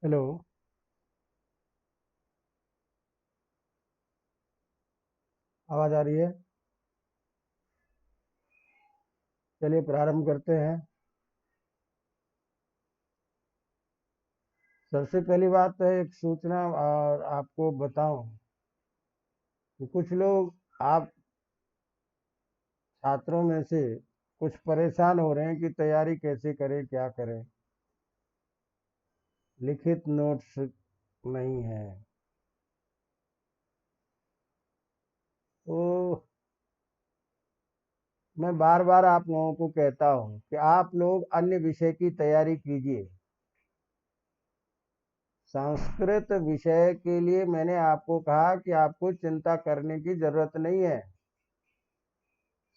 Hello. आवाज़ आ रही है? चलिए प्रारंभ करते हैं। सबसे पहली बात है एक सूचना और आपको बताऊं कि कुछ लोग आप छात्रों में से कुछ परेशान हो रहे हैं कि तैयारी कैसे करें, क्या करें। लिखित नोट्स नहीं है। तो मैं बार बार आप लोगों को कहता हूं कि आप लोग अन्य विषय की तैयारी कीजिए। संस्कृत विषय के लिए मैंने आपको कहा कि आपको चिंता करने की जरूरत नहीं है।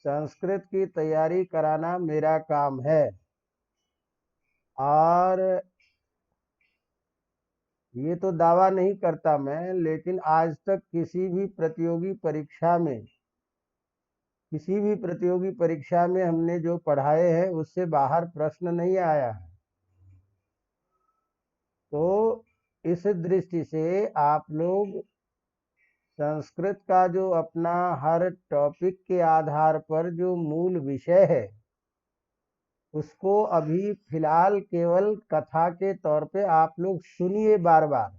संस्कृत की तैयारी कराना मेरा काम है। और ये तो दावा नहीं करता मैं, लेकिन आज तक किसी भी प्रतियोगी परीक्षा में हमने जो पढ़ाए हैं उससे बाहर प्रश्न नहीं आया है। तो इस दृष्टि से आप लोग संस्कृत का जो अपना हर टॉपिक के आधार पर जो मूल विषय है उसको अभी फिलहाल केवल कथा के तौर पे आप लोग सुनिए बार बार,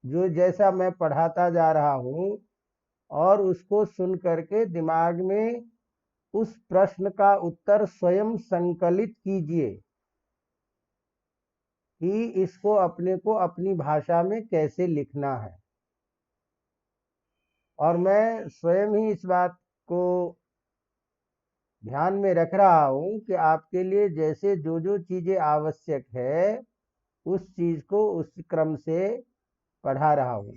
जो जैसा मैं पढ़ाता जा रहा हूँ, और उसको सुन करके दिमाग में उस प्रश्न का उत्तर स्वयं संकलित कीजिए कि इसको अपने को अपनी भाषा में कैसे लिखना है। और मैं स्वयं ही इस बात को ध्यान में रख रहा हूँ कि आपके लिए जैसे जो जो चीज़ें आवश्यक है उस चीज़ को उस क्रम से पढ़ा रहा हूँ।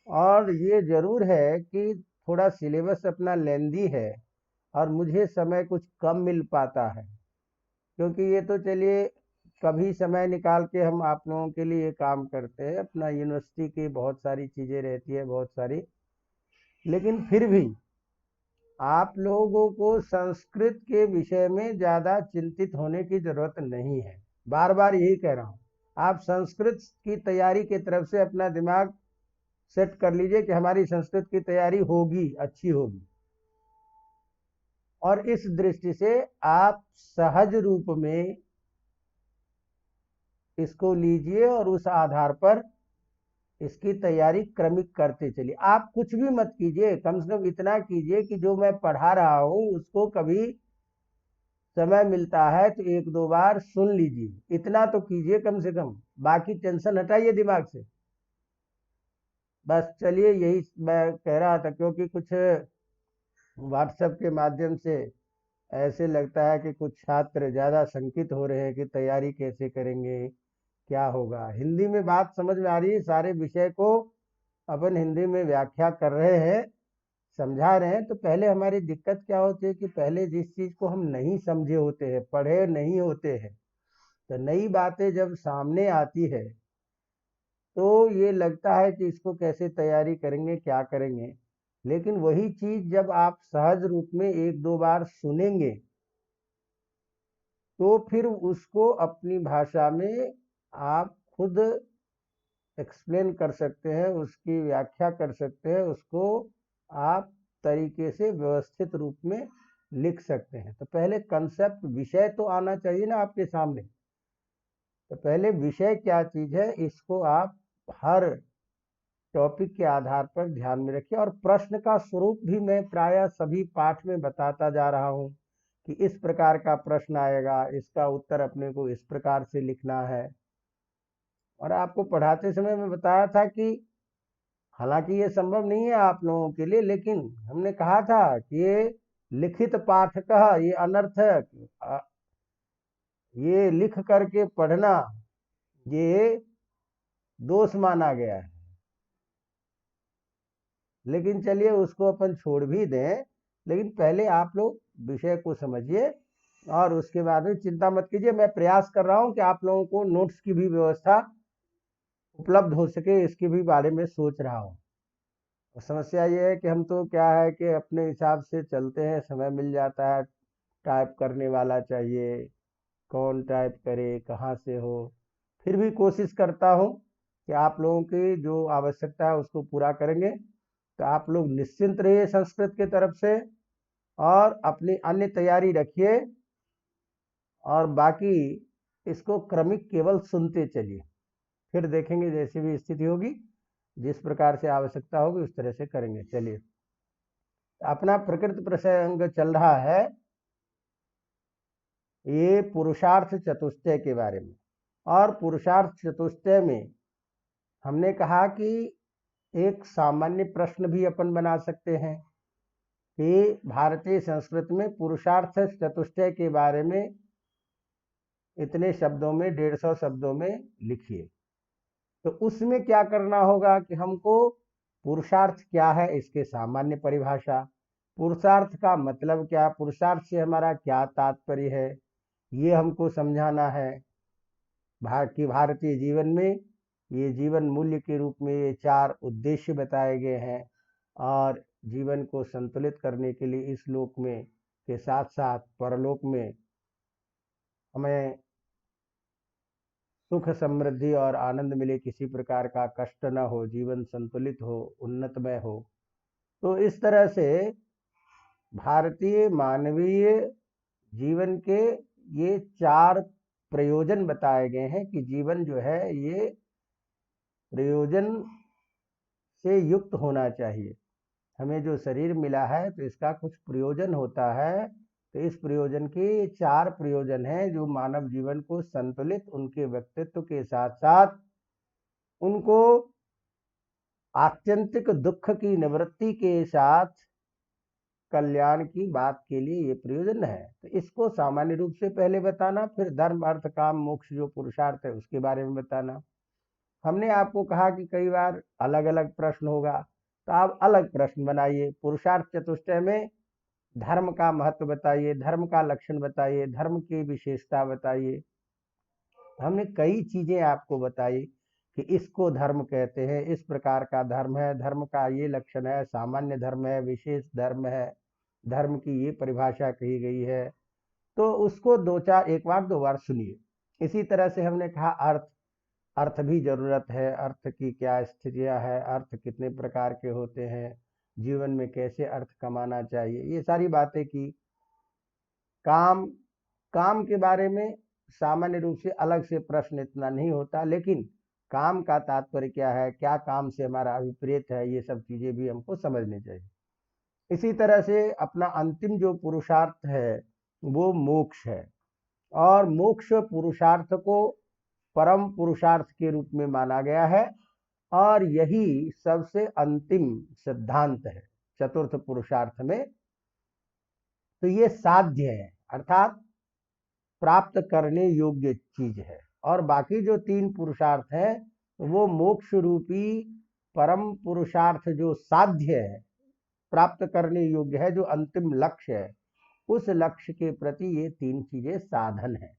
और ये जरूर है कि थोड़ा सिलेबस अपना लेंदी है और मुझे समय कुछ कम मिल पाता है, क्योंकि ये तो चलिए कभी समय निकाल के हम आप लोगों के लिए काम करते हैं, अपना यूनिवर्सिटी की बहुत सारी चीज़ें रहती है, बहुत सारी। लेकिन फिर भी आप लोगों को संस्कृत के विषय में ज़्यादा चिंतित होने की ज़रूरत नहीं है। बार बार यही कह रहा हूँ। आप संस्कृत की तैयारी की तरफ से अपना दिमाग सेट कर लीजिए कि हमारी संस्कृत की तैयारी होगी, अच्छी होगी। और इस दृष्टि से आप सहज रूप में इसको लीजिए और उस आधार पर इसकी तैयारी क्रमिक करते चलिए। आप कुछ भी मत कीजिए, कम से कम इतना कीजिए कि जो मैं पढ़ा रहा हूँ उसको कभी समय मिलता है तो एक दो बार सुन लीजिए। इतना तो कीजिए कम से कम। बाकी टेंशन हटाइए दिमाग से। बस चलिए, यही मैं कह रहा था, क्योंकि कुछ व्हाट्सएप के माध्यम से ऐसे लगता है कि कुछ छात्र ज़्यादा शंकित हो रहे हैं कि तैयारी कैसे करेंगे, क्या होगा। हिंदी में बात समझ में आ रही है, सारे विषय को अपन हिंदी में व्याख्या कर रहे हैं, समझा रहे हैं। तो पहले हमारी दिक्कत क्या होती है कि पहले जिस चीज़ को हम नहीं समझे होते हैं, पढ़े नहीं होते हैं, तो नई बातें जब सामने आती है तो ये लगता है कि इसको कैसे तैयारी करेंगे, क्या करेंगे। लेकिन वही चीज़ जब आप सहज रूप में एक दो बार सुनेंगे तो फिर उसको अपनी भाषा में आप खुद एक्सप्लेन कर सकते हैं, उसकी व्याख्या कर सकते हैं, उसको आप तरीके से व्यवस्थित रूप में लिख सकते हैं। तो पहले कंसेप्ट, विषय तो आना चाहिए ना आपके सामने। तो पहले विषय क्या चीज़ है इसको आप हर टॉपिक के आधार पर ध्यान में रखिए। और प्रश्न का स्वरूप भी मैं प्रायः सभी पाठ में बताता जा रहा हूँ कि इस प्रकार का प्रश्न आएगा, इसका उत्तर अपने को इस प्रकार से लिखना है। और आपको पढ़ाते समय मैं बताया था कि हालांकि ये संभव नहीं है आप लोगों के लिए, लेकिन हमने कहा था कि ये लिखित पाठ का ये अनर्थक, ये लिख करके पढ़ना ये दोष माना गया है। लेकिन चलिए उसको अपन छोड़ भी दें, लेकिन पहले आप लोग विषय को समझिए और उसके बाद में चिंता मत कीजिए। मैं प्रयास कर रहा हूँ कि आप लोगों को नोट्स की भी व्यवस्था उपलब्ध हो सके, इसके भी बारे में सोच रहा हूँ। समस्या ये है कि हम तो क्या है कि अपने हिसाब से चलते हैं, समय मिल जाता है, टाइप करने वाला चाहिए, कौन टाइप करे, कहाँ से हो। फिर भी कोशिश करता हूँ कि आप लोगों की जो आवश्यकता है उसको पूरा करेंगे। तो आप लोग निश्चिंत रहिए संस्कृत की तरफ से और अपनी अन्य तैयारी रखिए, और बाकी इसको क्रमिक केवल सुनते चलिए। फिर देखेंगे जैसी भी स्थिति होगी, जिस प्रकार से आवश्यकता होगी उस तरह से करेंगे। चलिए, अपना प्रकृत प्रसंग चल रहा है ये पुरुषार्थ चतुष्टय के बारे में। और पुरुषार्थ चतुष्टय में हमने कहा कि एक सामान्य प्रश्न भी अपन बना सकते हैं कि भारतीय संस्कृत में पुरुषार्थ चतुष्टय के बारे में इतने शब्दों में 150 शब्दों में लिखिए। तो उसमें क्या करना होगा कि हमको पुरुषार्थ क्या है इसके सामान्य परिभाषा, पुरुषार्थ का मतलब क्या, पुरुषार्थ से हमारा क्या तात्पर्य है, ये हमको समझाना है। भारतीय जीवन में ये जीवन मूल्य के रूप में ये 4 उद्देश्य बताए गए हैं, और जीवन को संतुलित करने के लिए इस लोक में के साथ साथ परलोक में हमें सुख समृद्धि और आनंद मिले, किसी प्रकार का कष्ट न हो, जीवन संतुलित हो, उन्नतमय हो। तो इस तरह से भारतीय मानवीय जीवन के ये 4 प्रयोजन बताए गए हैं कि जीवन जो है ये प्रयोजन से युक्त होना चाहिए। हमें जो शरीर मिला है तो इसका कुछ प्रयोजन होता है। तो इस प्रयोजन के 4 प्रयोजन हैं जो मानव जीवन को संतुलित, उनके व्यक्तित्व के साथ साथ उनको आत्यंतिक दुख की निवृत्ति के साथ कल्याण की बात के लिए ये प्रयोजन है। तो इसको सामान्य रूप से पहले बताना, फिर धर्म अर्थ काम मोक्ष जो पुरुषार्थ है उसके बारे में बताना। हमने आपको कहा कि कई बार अलग अलग प्रश्न होगा, तो आप अलग प्रश्न बनाइए। पुरुषार्थ चतुष्टय में धर्म का महत्व बताइए, धर्म का लक्षण बताइए, धर्म की विशेषता बताइए। हमने कई चीजें आपको बताई कि इसको धर्म कहते हैं, इस प्रकार का धर्म है, धर्म का ये लक्षण है, सामान्य धर्म है, विशेष धर्म है, धर्म की ये परिभाषा कही गई है। तो उसको एक बार 2 बार सुनिए। इसी तरह से हमने कहा अर्थ भी जरूरत है, अर्थ की क्या स्थितियां है, अर्थ कितने प्रकार के होते हैं, जीवन में कैसे अर्थ कमाना चाहिए, ये सारी बातें की। काम के बारे में सामान्य रूप से अलग से प्रश्न इतना नहीं होता, लेकिन काम का तात्पर्य क्या है, क्या काम से हमारा अभिप्रेत है, ये सब चीजें भी हमको समझनी चाहिए। इसी तरह से अपना अंतिम जो पुरुषार्थ है वो मोक्ष है, और मोक्ष पुरुषार्थ को परम पुरुषार्थ के रूप में माना गया है, और यही सबसे अंतिम सिद्धांत है चतुर्थ पुरुषार्थ में। तो ये साध्य है, अर्थात प्राप्त करने योग्य चीज है, और बाकी जो 3 पुरुषार्थ है वो मोक्ष रूपी परम पुरुषार्थ जो साध्य है, प्राप्त करने योग्य है, जो अंतिम लक्ष्य है, उस लक्ष्य के प्रति ये 3 चीजें साधन है।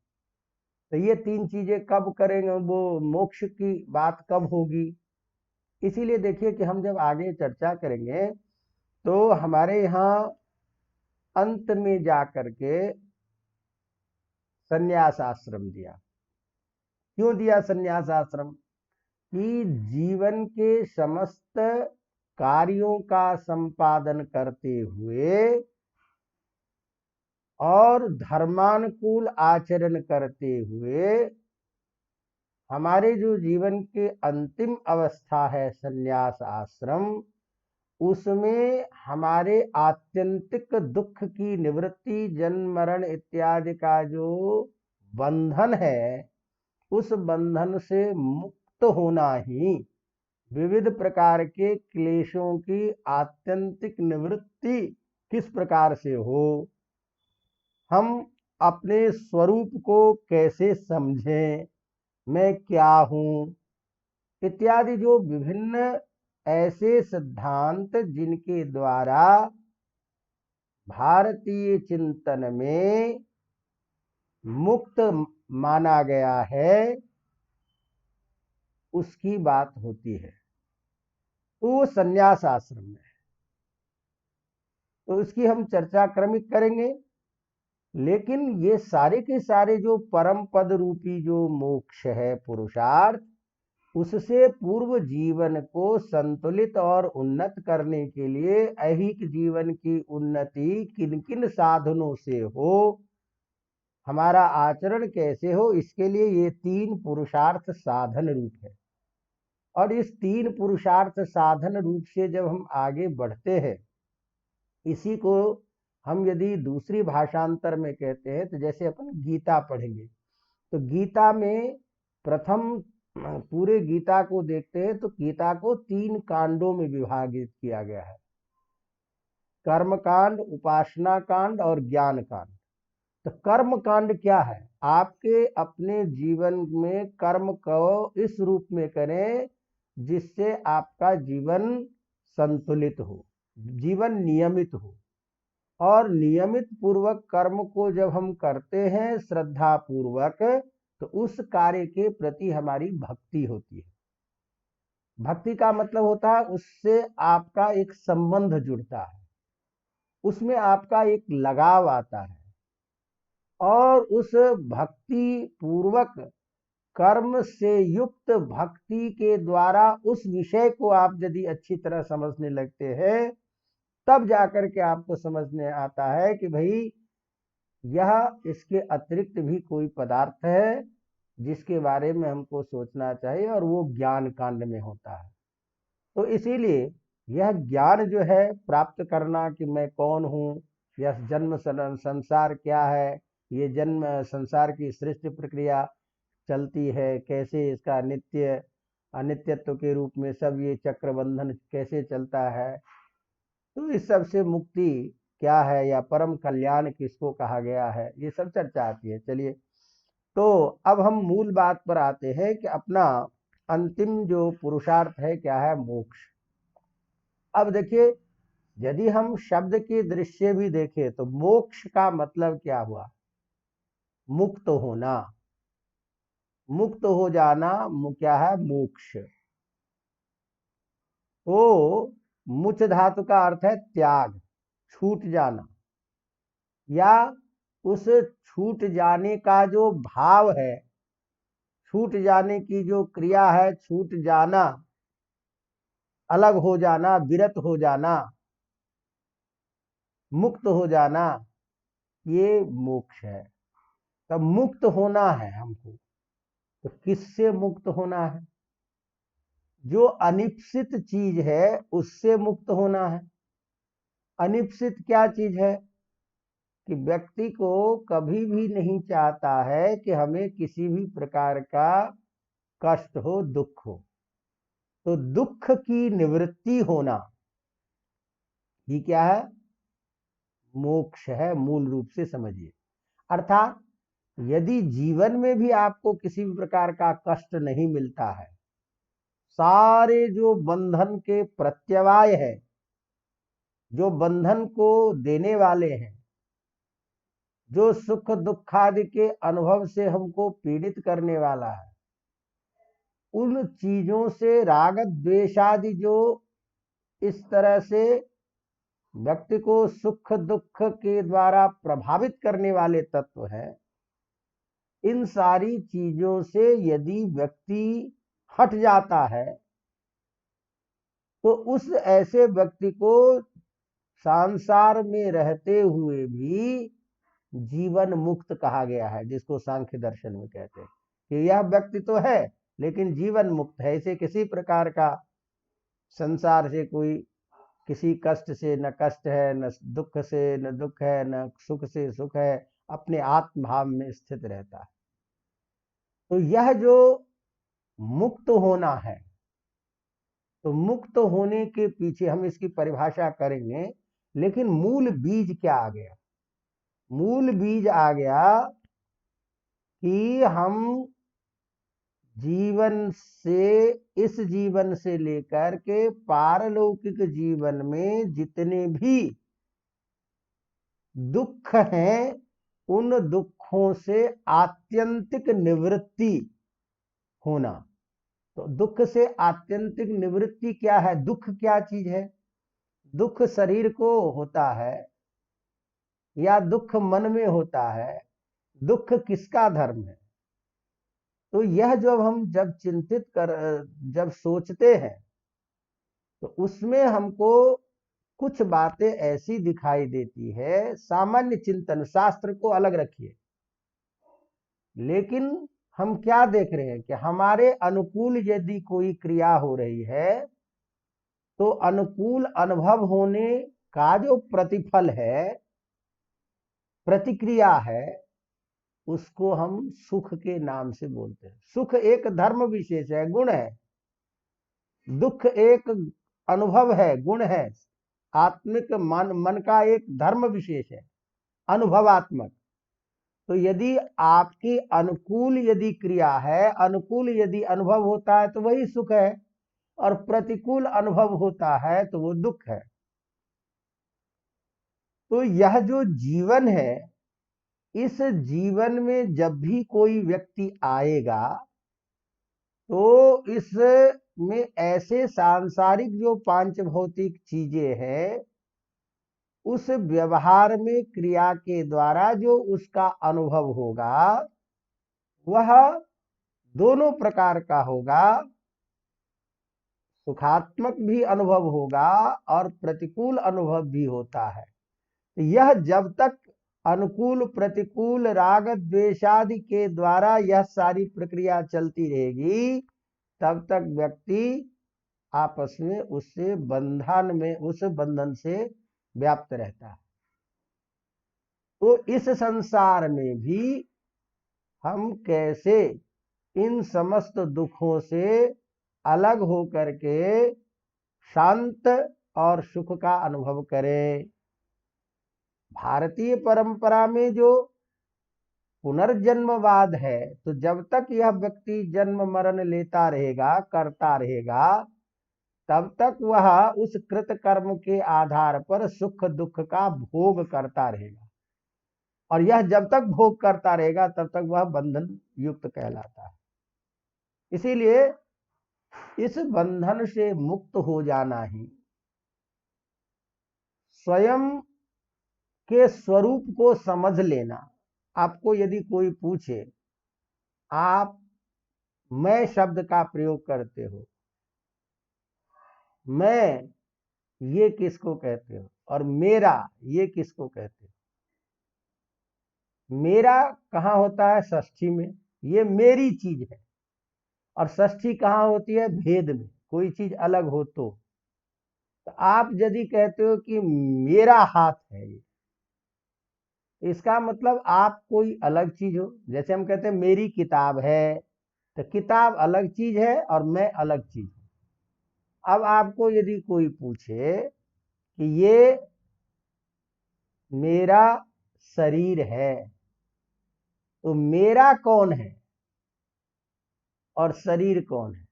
तो ये 3 चीजें कब करेंगे, वो मोक्ष की बात कब होगी। इसीलिए देखिए कि हम जब आगे चर्चा करेंगे तो हमारे यहाँ अंत में जाकर के संन्यास आश्रम दिया। क्यों दिया संन्यास आश्रम? कि जीवन के समस्त कार्यों का संपादन करते हुए और धर्मानुकूल आचरण करते हुए हमारे जो जीवन के अंतिम अवस्था है संन्यास आश्रम, उसमें हमारे आत्यंतिक दुख की निवृत्ति, जन्म मरण इत्यादि का जो बंधन है, उस बंधन से मुक्त होना ही, विविध प्रकार के क्लेशों की आत्यंतिक निवृत्ति किस प्रकार से हो, हम अपने स्वरूप को कैसे समझें, मैं क्या हूं, इत्यादि जो विभिन्न ऐसे सिद्धांत जिनके द्वारा भारतीय चिंतन में मुक्त माना गया है, उसकी बात होती है। तो वो संन्यास आश्रम में है, तो इसकी हम चर्चा क्रमिक करेंगे। लेकिन ये सारे के सारे जो परम पद रूपी जो मोक्ष है पुरुषार्थ, उससे पूर्व जीवन को संतुलित और उन्नत करने के लिए ऐहिक जीवन की उन्नति किन किन साधनों से हो, हमारा आचरण कैसे हो, इसके लिए ये 3 पुरुषार्थ साधन रूप है। और इस 3 पुरुषार्थ साधन रूप से जब हम आगे बढ़ते हैं, इसी को हम यदि दूसरी भाषांतर में कहते हैं तो जैसे अपन गीता पढ़ेंगे तो गीता में प्रथम पूरे गीता को देखते हैं तो गीता को 3 कांडों में विभाजित किया गया है, कर्म कांड, उपासना कांड और ज्ञान कांड। तो कर्म कांड क्या है? आपके अपने जीवन में कर्म को इस रूप में करें जिससे आपका जीवन संतुलित हो, जीवन नियमित हो। और नियमित पूर्वक कर्म को जब हम करते हैं श्रद्धा पूर्वक, तो उस कार्य के प्रति हमारी भक्ति होती है। भक्ति का मतलब होता है उससे आपका एक संबंध जुड़ता है, उसमें आपका एक लगाव आता है, और उस भक्ति पूर्वक कर्म से युक्त भक्ति के द्वारा उस विषय को आप यदि अच्छी तरह समझने लगते हैं, तब जाकर के आपको समझने आता है कि भाई यह इसके अतिरिक्त भी कोई पदार्थ है जिसके बारे में हमको सोचना चाहिए, और वो ज्ञान कांड में होता है। तो इसीलिए यह ज्ञान जो है प्राप्त करना कि मैं कौन हूँ, यह जन्म संसार क्या है, ये जन्म संसार की सृष्टि प्रक्रिया चलती है, कैसे इसका नित्य अनित्यत्व के रूप में सब ये चक्र बंधन कैसे चलता है, तो इस सब से मुक्ति क्या है या परम कल्याण किसको कहा गया है, ये सब चर्चा आती है। चलिए, तो अब हम मूल बात पर आते हैं कि अपना अंतिम जो पुरुषार्थ है क्या है? मोक्ष। अब देखिए, यदि हम शब्द के दृश्य भी देखें तो मोक्ष का मतलब क्या हुआ? मुक्त होना, मुक्त हो जाना क्या है? मोक्ष। तो मुच धातु का अर्थ है त्याग, छूट जाना, या उस छूट जाने का जो भाव है, छूट जाने की जो क्रिया है, छूट जाना, अलग हो जाना, विरत हो जाना, मुक्त हो जाना, ये मोक्ष है। तब मुक्त होना है हमको, तो किससे मुक्त होना है? जो अनिप्सित चीज है उससे मुक्त होना है। अनिप्सित क्या चीज है? कि व्यक्ति को कभी भी नहीं चाहता है कि हमें किसी भी प्रकार का कष्ट हो, दुख हो। तो दुख की निवृत्ति होना ये क्या है? मोक्ष है, मूल रूप से समझिए। अर्थात यदि जीवन में भी आपको किसी भी प्रकार का कष्ट नहीं मिलता है, सारे जो बंधन के प्रत्यवाय है, जो बंधन को देने वाले हैं, जो सुख दुखादि के अनुभव से हमको पीड़ित करने वाला है, उन चीजों से राग द्वेषादि जो इस तरह से व्यक्ति को सुख दुख के द्वारा प्रभावित करने वाले तत्व है, इन सारी चीजों से यदि व्यक्ति हट जाता है तो उस ऐसे व्यक्ति को संसार में रहते हुए भी जीवन मुक्त कहा गया है, जिसको सांख्य दर्शन में कहते हैं कि यह व्यक्ति तो है लेकिन जीवन मुक्त है। इसे किसी प्रकार का संसार से कोई किसी कष्ट से न कष्ट है, न दुख से न दुख है, न सुख से सुख है, अपने आत्म भाव में स्थित रहता है। तो यह जो मुक्त होना है, तो मुक्त होने के पीछे हम इसकी परिभाषा करेंगे, लेकिन मूल बीज क्या आ गया? मूल बीज आ गया कि हम जीवन से, इस जीवन से लेकर के पारलौकिक जीवन में जितने भी दुख हैं, उन दुखों से आत्यंतिक निवृत्ति होना। तो दुख से आत्यंतिक निवृत्ति क्या है? दुख क्या चीज है? दुख शरीर को होता है या दुख मन में होता है? दुख किसका धर्म है? तो यह जब चिंतित कर जब सोचते हैं तो उसमें हमको कुछ बातें ऐसी दिखाई देती है। सामान्य चिंतन, शास्त्र को अलग रखिए, लेकिन हम क्या देख रहे हैं कि हमारे अनुकूल यदि कोई क्रिया हो रही है तो अनुकूल अनुभव होने का जो प्रतिफल है, प्रतिक्रिया है, उसको हम सुख के नाम से बोलते हैं। सुख एक धर्म विशेष है, गुण है। दुख एक अनुभव है, गुण है। आत्मिक मन का एक धर्म विशेष है, अनुभवात्मक। तो यदि आपकी अनुकूल यदि क्रिया है, अनुकूल यदि अनुभव होता है तो वही सुख है, और प्रतिकूल अनुभव होता है तो वो दुख है। तो यह जो जीवन है, इस जीवन में जब भी कोई व्यक्ति आएगा तो इसमें ऐसे सांसारिक जो पांच भौतिक चीजें हैं, उस व्यवहार में क्रिया के द्वारा जो उसका अनुभव होगा वह दोनों प्रकार का होगा। सुखात्मक भी अनुभव होगा और प्रतिकूल अनुभव भी होता है। यह जब तक अनुकूल प्रतिकूल राग द्वेषादि के द्वारा यह सारी प्रक्रिया चलती रहेगी, तब तक व्यक्ति आपस में उससे उस बंधन से व्याप्त रहता है। तो इस संसार में भी हम कैसे इन समस्त दुखों से अलग होकर के शांत और सुख का अनुभव करें। भारतीय परंपरा में जो पुनर्जन्मवाद है, तो जब तक यह व्यक्ति जन्म मरण लेता रहेगा, करता रहेगा, तब तक वह उस कृत कर्म के आधार पर सुख दुख का भोग करता रहेगा, और यह जब तक भोग करता रहेगा तब तक वह बंधन युक्त कहलाता है। इसीलिए इस बंधन से मुक्त हो जाना ही स्वयं के स्वरूप को समझ लेना। आपको यदि कोई पूछे, आप मैं शब्द का प्रयोग करते हो, मैं ये किसको कहते हो, और मेरा ये किसको कहते हो? मेरा कहाँ होता है? षष्ठी में, ये मेरी चीज है। और षष्ठी कहाँ होती है? भेद में, कोई चीज अलग हो तो आप यदि कहते हो कि मेरा हाथ है ये, इसका मतलब आप कोई अलग चीज हो। जैसे हम कहते हैं मेरी किताब है, तो किताब अलग चीज है और मैं अलग चीज हूं। अब आपको यदि कोई पूछे कि ये मेरा शरीर है, तो मेरा कौन है और शरीर कौन है?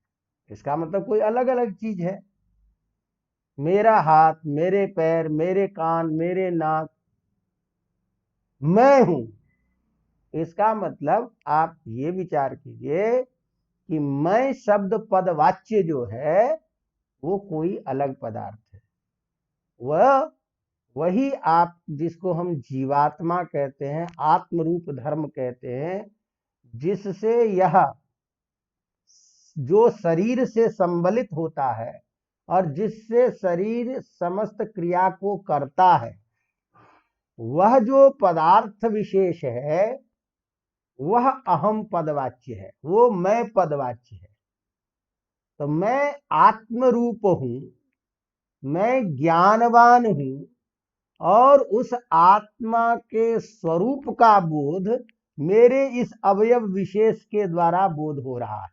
इसका मतलब कोई अलग अलग चीज है। मेरा हाथ, मेरे पैर, मेरे कान, मेरे नाक, मैं हूं। इसका मतलब आप ये विचार कीजिए कि मैं शब्द पद वाच्य जो है वो कोई अलग पदार्थ है। वह वही आप जिसको हम जीवात्मा कहते हैं, आत्मरूप धर्म कहते हैं, जिससे यह जो शरीर से संबलित होता है और जिससे शरीर समस्त क्रिया को करता है, वह जो पदार्थ विशेष है वह अहम पदवाच्य है, वो मैं पदवाच्य है। तो मैं आत्म रूप हूं, मैं ज्ञानवान हूं, और उस आत्मा के स्वरूप का बोध मेरे इस अवयव विशेष के द्वारा बोध हो रहा है।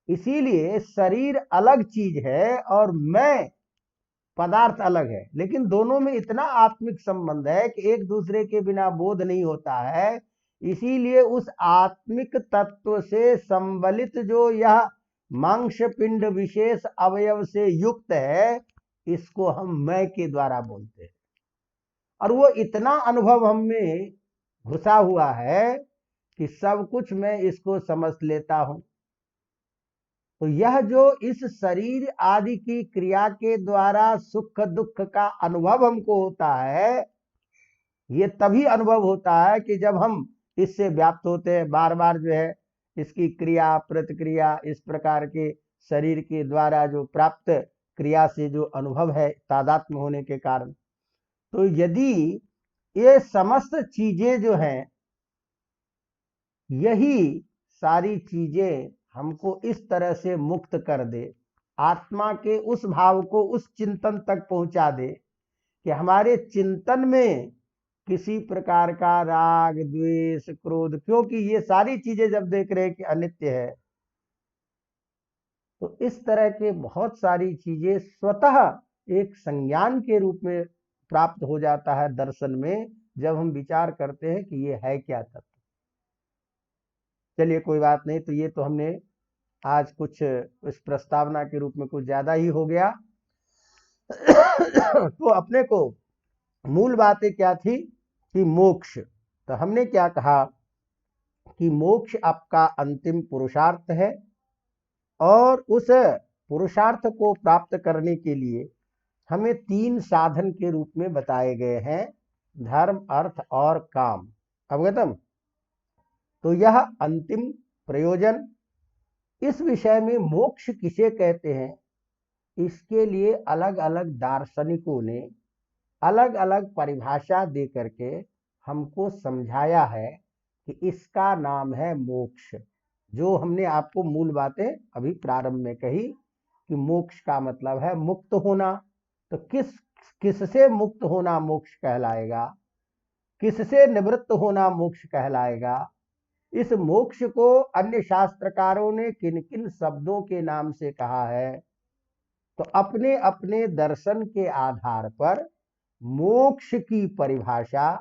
इसीलिए शरीर अलग चीज है और मैं पदार्थ अलग है, लेकिन दोनों में इतना आत्मिक संबंध है कि एक दूसरे के बिना बोध नहीं होता है। इसीलिए उस आत्मिक तत्व से संबलित जो यह मांस पिंड विशेष अवयव से युक्त है, इसको हम मैं के द्वारा बोलते हैं। और वो इतना अनुभव हम में घुसा हुआ है कि सब कुछ मैं इसको समझ लेता हूं। तो यह जो इस शरीर आदि की क्रिया के द्वारा सुख दुख का अनुभव हमको होता है, ये तभी अनुभव होता है कि जब हम इससे व्याप्त होते हैं, बार बार जो है इसकी क्रिया प्रतिक्रिया, इस प्रकार के शरीर के द्वारा जो प्राप्त क्रिया से जो अनुभव है तादात्म्य होने के कारण। तो यदि ये समस्त चीजें जो हैं, यही सारी चीजें हमको इस तरह से मुक्त कर दे, आत्मा के उस भाव को उस चिंतन तक पहुंचा दे कि हमारे चिंतन में किसी प्रकार का राग द्वेष क्रोध, क्योंकि ये सारी चीजें जब देख रहे हैं कि अनित्य है, तो इस तरह के बहुत सारी चीजें स्वतः एक संज्ञान के रूप में प्राप्त हो जाता है दर्शन में, जब हम विचार करते हैं कि ये है क्या तत्व। चलिए कोई बात नहीं, तो ये तो हमने आज कुछ इस प्रस्तावना के रूप में कुछ ज्यादा ही हो गया। तो अपने को मूल बातें क्या थी कि मोक्ष, तो हमने क्या कहा कि मोक्ष आपका अंतिम पुरुषार्थ है, और उस पुरुषार्थ को प्राप्त करने के लिए हमें 3 साधन के रूप में बताए गए हैं, धर्म अर्थ और काम। अवगतम? तो यह अंतिम प्रयोजन, इस विषय में मोक्ष किसे कहते हैं, इसके लिए अलग अलग दार्शनिकों ने अलग अलग परिभाषा दे करके हमको समझाया है कि इसका नाम है मोक्ष। जो हमने आपको मूल बातें अभी प्रारंभ में कही कि मोक्ष का मतलब है मुक्त होना। तो किससे मुक्त होना मोक्ष कहलाएगा, किससे निवृत्त होना मोक्ष कहलाएगा। इस मोक्ष को अन्य शास्त्रकारों ने किन किन शब्दों के नाम से कहा है, तो अपने अपने दर्शन के आधार पर मोक्ष की परिभाषा,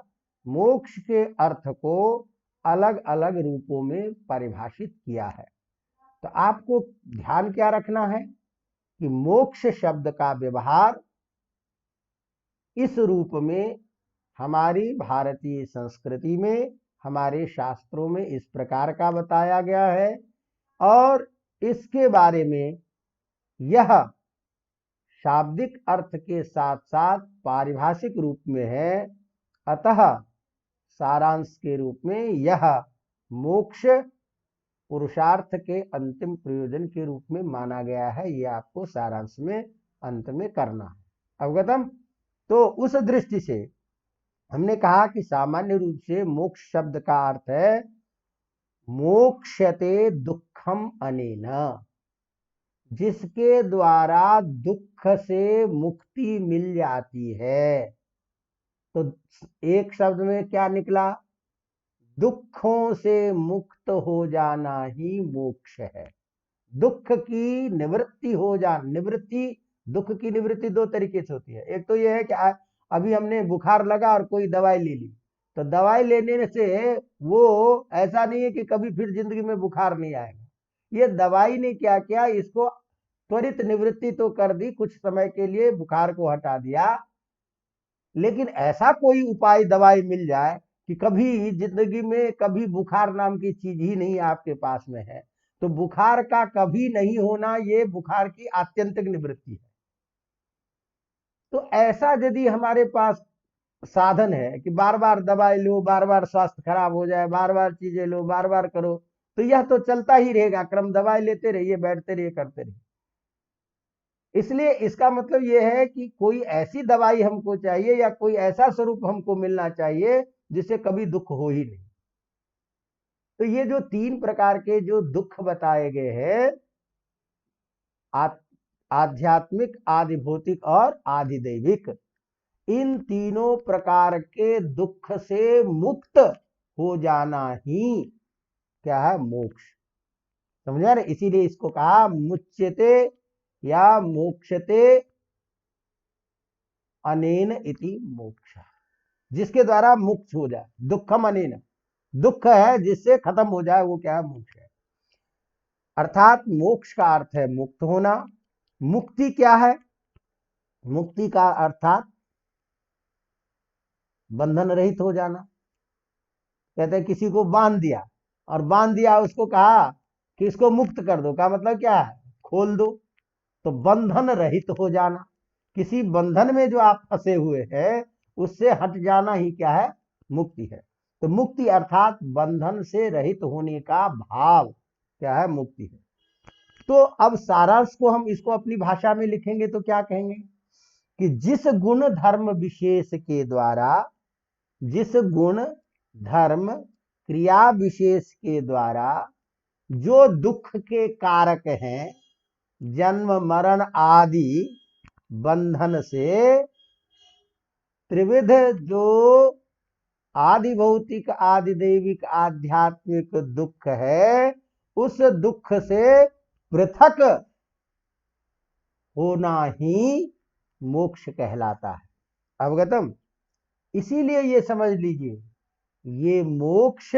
मोक्ष के अर्थ को अलग अलग रूपों में परिभाषित किया है। तो आपको ध्यान क्या रखना है कि मोक्ष शब्द का व्यवहार इस रूप में हमारी भारतीय संस्कृति में, हमारे शास्त्रों में इस प्रकार का बताया गया है, और इसके बारे में यह शाब्दिक अर्थ के साथ साथ पारिभाषिक रूप में है। अतः सारांश के रूप में यह मोक्ष पुरुषार्थ के अंतिम प्रयोजन के रूप में माना गया है। यह आपको सारांश में अंत में करना है। अवगतम? तो उस दृष्टि से हमने कहा कि सामान्य रूप से मोक्ष शब्द का अर्थ है मोक्षते दुखम अनेन, जिसके द्वारा दुख से मुक्ति मिल जाती है। तो एक शब्द में क्या निकला, दुखों से मुक्त हो जाना ही मोक्ष है। दुख की निवृत्ति हो जाना, निवृत्ति, दुख की निवृत्ति 2 तरीके से होती है। एक तो यह है कि अभी हमने बुखार लगा और कोई दवाई ले ली, तो दवाई लेने से वो ऐसा नहीं है कि कभी फिर जिंदगी में बुखार नहीं आएगा। ये दवाई ने क्या किया, इसको त्वरित निवृत्ति तो कर दी, कुछ समय के लिए बुखार को हटा दिया, लेकिन ऐसा कोई उपाय दवाई मिल जाए कि कभी जिंदगी में कभी बुखार नाम की चीज ही नहीं आपके पास में है, तो बुखार का कभी नहीं होना, ये बुखार की आत्यंतिक निवृत्ति है। तो ऐसा यदि हमारे पास साधन है कि बार बार दवाई लो, बार बार स्वास्थ्य खराब हो जाए, बार बार चीजें लो, बार बार करो, तो यह तो चलता ही रहेगा क्रम, दवाई लेते रहिए, बैठते रहिए, करते रहिए। इसलिए इसका मतलब यह है कि कोई ऐसी दवाई हमको चाहिए या कोई ऐसा स्वरूप हमको मिलना चाहिए जिससे कभी दुख हो ही नहीं। तो ये जो 3 प्रकार के जो दुख बताए गए हैं, आध्यात्मिक, आदि भौतिक और आदि दैविक, इन तीनों प्रकार के दुख से मुक्त हो जाना ही क्या है, मोक्ष। समझा ना? इसीलिए इसको कहा मुच्यते या मोक्षते अनेन इति मोक्ष, जिसके द्वारा मुक्त हो जाए। दुखम अनेन, दुख है जिससे खत्म हो जाए, वो क्या है, मोक्ष है। अर्थात मोक्ष का अर्थ है मुक्त होना। मुक्ति क्या है, मुक्ति का अर्थात बंधन रहित हो जाना। कहते हैं किसी को बांध दिया, और बांध दिया, उसको कहा कि इसको मुक्त कर दो, का मतलब क्या है, खोल दो। तो बंधन रहित हो जाना, किसी बंधन में जो आप फंसे हुए हैं उससे हट जाना ही क्या है, मुक्ति है। तो मुक्ति अर्थात बंधन से रहित होने का भाव क्या है, मुक्ति है। तो अब सारांश को हम इसको अपनी भाषा में लिखेंगे तो क्या कहेंगे कि जिस गुण धर्म विशेष के द्वारा, जिस गुण धर्म क्रिया विशेष के द्वारा जो दुख के कारक हैं, जन्म मरण आदि बंधन से, त्रिविध जो आदि भौतिक आदि दैविक आध्यात्मिक दुख है, उस दुख से पृथक होना ही मोक्ष कहलाता है। अवगतम? इसीलिए ये समझ लीजिए, ये मोक्ष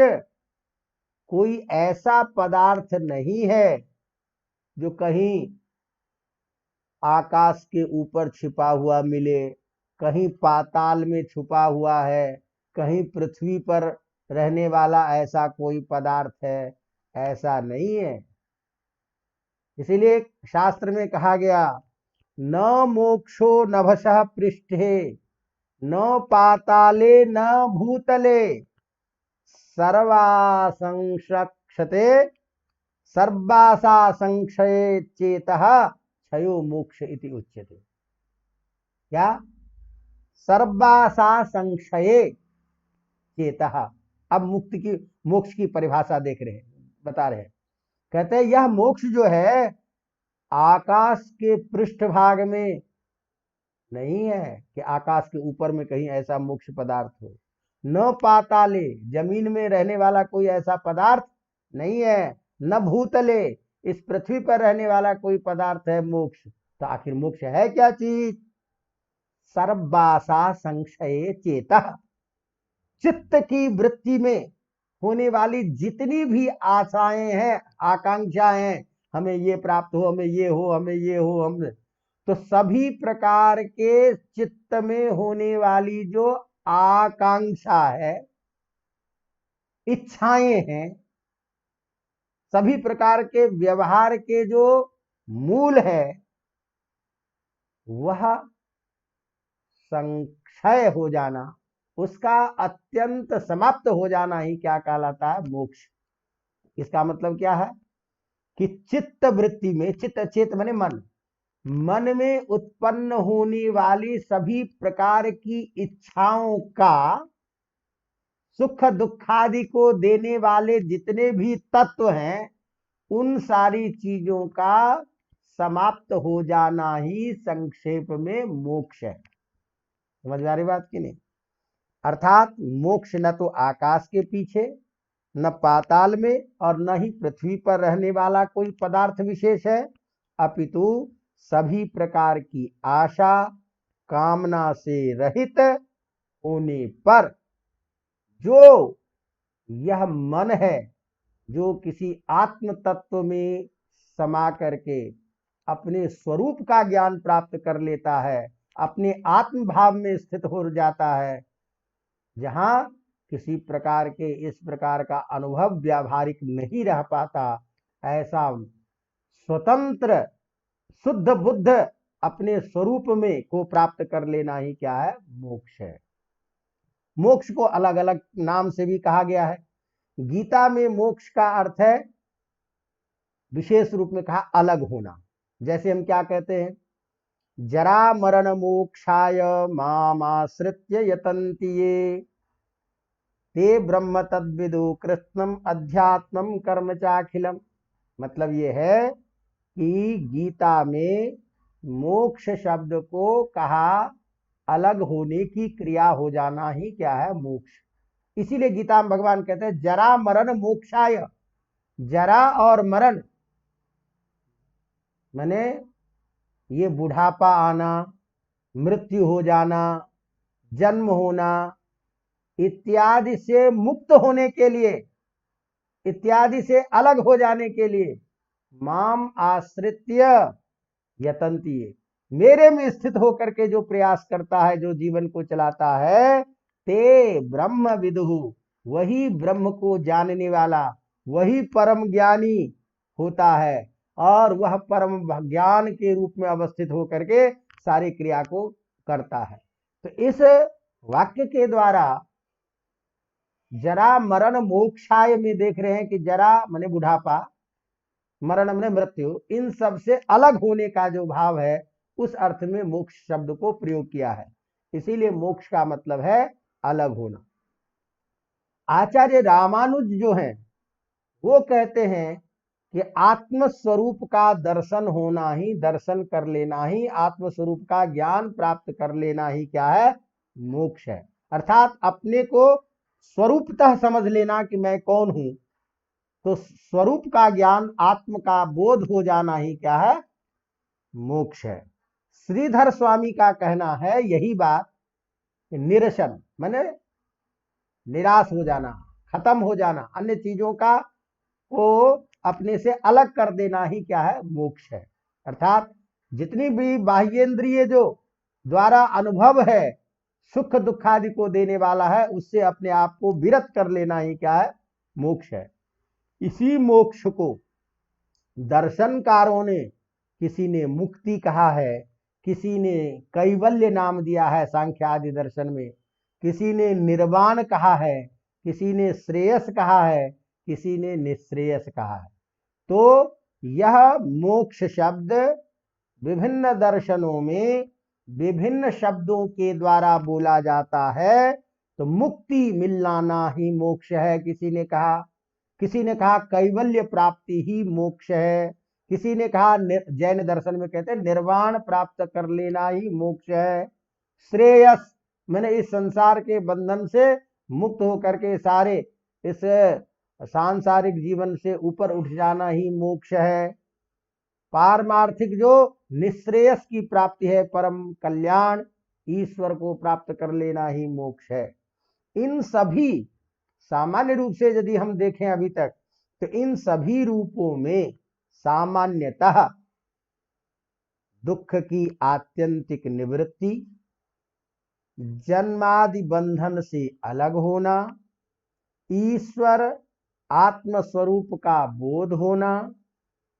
कोई ऐसा पदार्थ नहीं है जो कहीं आकाश के ऊपर छिपा हुआ मिले, कहीं पाताल में छुपा हुआ है, कहीं पृथ्वी पर रहने वाला ऐसा कोई पदार्थ है, ऐसा नहीं है। इसीलिए शास्त्र में कहा गया, न मोक्षो नभसः पृष्ठे न पाताले न भूतले सर्वासंशक्षते सर्वासा संशये चेतः क्षयो मोक्ष इति उच्यते। क्या? सर्वासा संशये चेतः। अब मुक्ति की, मोक्ष की परिभाषा देख रहे हैं, बता रहे हैं। कहते हैं यह मोक्ष जो है आकाश के पृष्ठभाग में नहीं है कि आकाश के ऊपर में कहीं ऐसा मोक्ष पदार्थ हो, न पाताले, जमीन में रहने वाला कोई ऐसा पदार्थ नहीं है, न भूतले, इस पृथ्वी पर रहने वाला कोई पदार्थ है मोक्ष। तो आखिर मोक्ष है क्या चीज? सर्वासा संशय चेतः, चित्त की वृत्ति में होने वाली जितनी भी आशाएं हैं, आकांक्षाएं हैं, हमें ये प्राप्त हो, हमें ये हो, हमें ये हो, हम, तो सभी प्रकार के चित्त में होने वाली जो आकांक्षा है, इच्छाएं हैं, सभी प्रकार के व्यवहार के जो मूल है, वह संक्षय हो जाना, उसका अत्यंत समाप्त हो जाना ही क्या कहलाता है? मोक्ष। इसका मतलब क्या है कि चित्त वृत्ति में, चित्त चेत माने मन, मन में उत्पन्न होने वाली सभी प्रकार की इच्छाओं का, सुख दुखादि को देने वाले जितने भी तत्व हैं, उन सारी चीजों का समाप्त हो जाना ही संक्षेप में मोक्ष है। समझ में आ रही बात की नहीं? अर्थात मोक्ष न तो आकाश के पीछे, न पाताल में, और न ही पृथ्वी पर रहने वाला कोई पदार्थ विशेष है, अपितु सभी प्रकार की आशा कामना से रहित होने पर जो यह मन है, जो किसी आत्म तत्व में समा करके अपने स्वरूप का ज्ञान प्राप्त कर लेता है, अपने आत्म भाव में स्थित हो जाता है, जहां किसी प्रकार के इस प्रकार का अनुभव व्यावहारिक नहीं रह पाता, ऐसा स्वतंत्र शुद्ध बुद्ध अपने स्वरूप में को प्राप्त कर लेना ही क्या है? मोक्ष है। मोक्ष को अलग अलग नाम से भी कहा गया है। गीता में मोक्ष का अर्थ है विशेष रूप में कहा अलग होना। जैसे हम क्या कहते हैं, जरा मरण मोक्षाय मामाश्रित्य यतन्ति ये ते ब्रह्म तद्विदु कृष्णम अध्यात्मम कर्म चाखिलम। मतलब ये है कि गीता में मोक्ष शब्द को कहा अलग होने की क्रिया हो जाना ही क्या है? मोक्ष। इसीलिए गीता में भगवान कहते हैं जरा मरण मोक्षाय। जरा और मरण माने ये बुढ़ापा आना, मृत्यु हो जाना, जन्म होना इत्यादि से मुक्त होने के लिए, इत्यादि से अलग हो जाने के लिए माम आश्रित्य यतन्ति, मेरे में स्थित होकर के जो प्रयास करता है, जो जीवन को चलाता है, ते ब्रह्म विदुहु, वही ब्रह्म को जानने वाला, वही परम ज्ञानी होता है, और वह परम ज्ञान के रूप में अवस्थित होकर के सारी क्रिया को करता है। तो इस वाक्य के द्वारा जरा मरण मोक्षाय में देख रहे हैं कि जरा माने बुढ़ापा, मरण माने मृत्यु, इन सब से अलग होने का जो भाव है उस अर्थ में मोक्ष शब्द को प्रयोग किया है। इसीलिए मोक्ष का मतलब है अलग होना। आचार्य रामानुज जो हैं वो कहते हैं कि आत्म स्वरूप का दर्शन होना ही, दर्शन कर लेना ही, आत्म स्वरूप का ज्ञान प्राप्त कर लेना ही क्या है? मोक्ष है। अर्थात अपने को स्वरूपतः समझ लेना कि मैं कौन हूं, तो स्वरूप का ज्ञान, आत्म का बोध हो जाना ही क्या है? मोक्ष है। श्रीधर स्वामी का कहना है यही बात, निरसन माने निराश हो जाना, खत्म हो जाना, अन्य चीजों का को अपने से अलग कर देना ही क्या है? मोक्ष है। अर्थात जितनी भी बाह्येंद्रिय जो द्वारा अनुभव है, सुख दुख आदि को देने वाला है, उससे अपने आप को विरत कर लेना ही क्या है? मोक्ष है। इसी मोक्ष को दर्शनकारों ने, किसी ने मुक्ति कहा है, किसी ने कैवल्य नाम दिया है सांख्य आदि दर्शन में, किसी ने निर्वाण कहा है, किसी ने श्रेयस कहा है, किसी ने निश्रेयस कहा है। तो यह मोक्ष शब्द विभिन्न दर्शनों में विभिन्न शब्दों के द्वारा बोला जाता है। तो मुक्ति मिलना ही मोक्ष है, किसी ने कहा। किसी ने कहा कैवल्य प्राप्ति ही मोक्ष है। किसी ने कहा, जैन दर्शन में कहते हैं निर्वाण प्राप्त कर लेना ही मोक्ष है। श्रेयस मैंने इस संसार के बंधन से मुक्त होकर के सारे इस सांसारिक जीवन से ऊपर उठ जाना ही मोक्ष है। पारमार्थिक जो निश्रेयस की प्राप्ति है, परम कल्याण, ईश्वर को प्राप्त कर लेना ही मोक्ष है। इन सभी, सामान्य रूप से यदि हम देखें अभी तक, तो इन सभी रूपों में सामान्यतः दुख की आत्यंतिक निवृत्ति, जन्मादि बंधन से अलग होना, ईश्वर आत्म स्वरूप का बोध होना,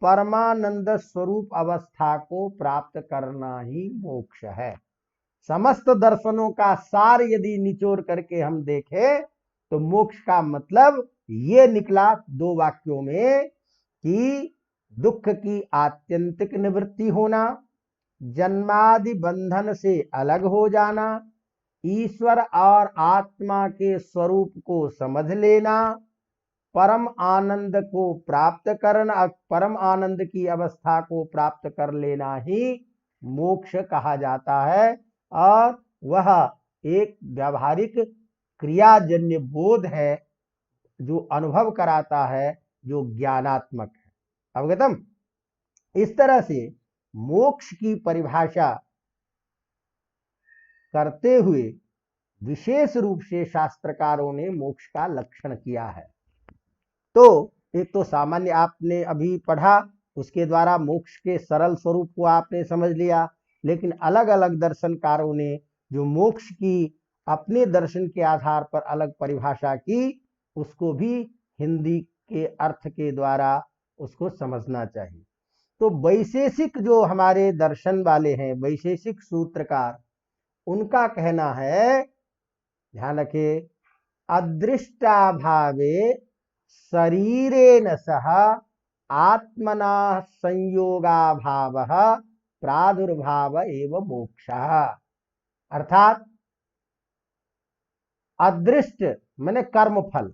परमानंद स्वरूप अवस्था को प्राप्त करना ही मोक्ष है। समस्त दर्शनों का सार यदि निचोड़ करके हम देखें तो मोक्ष का मतलब ये निकला दो वाक्यों में कि दुख की आत्यंतिक निवृत्ति होना, जन्मादि बंधन से अलग हो जाना, ईश्वर और आत्मा के स्वरूप को समझ लेना, परम आनंद को प्राप्त करना, परम आनंद की अवस्था को प्राप्त कर लेना ही मोक्ष कहा जाता है। और वह एक व्यावहारिक क्रियाजन्य बोध है जो अनुभव कराता है, जो ज्ञानात्मक है। अवगतम? इस तरह से मोक्ष की परिभाषा करते हुए विशेष रूप से शास्त्रकारों ने मोक्ष का लक्षण किया है। तो एक तो सामान्य आपने अभी पढ़ा, उसके द्वारा मोक्ष के सरल स्वरूप को आपने समझ लिया, लेकिन अलग अलग दर्शनकारों ने जो मोक्ष की अपने दर्शन के आधार पर अलग परिभाषा की, उसको भी हिंदी के अर्थ के द्वारा उसको समझना चाहिए। तो वैशेषिक जो हमारे दर्शन वाले हैं, वैशेषिक सूत्रकार, उनका कहना है, ध्यान रखिए, अदृष्टाभावे शरीरेण सह आत्मना संयोगाभावः प्रादुर्भाव एवं मोक्षः। अर्थात अदृष्ट माने कर्म फल,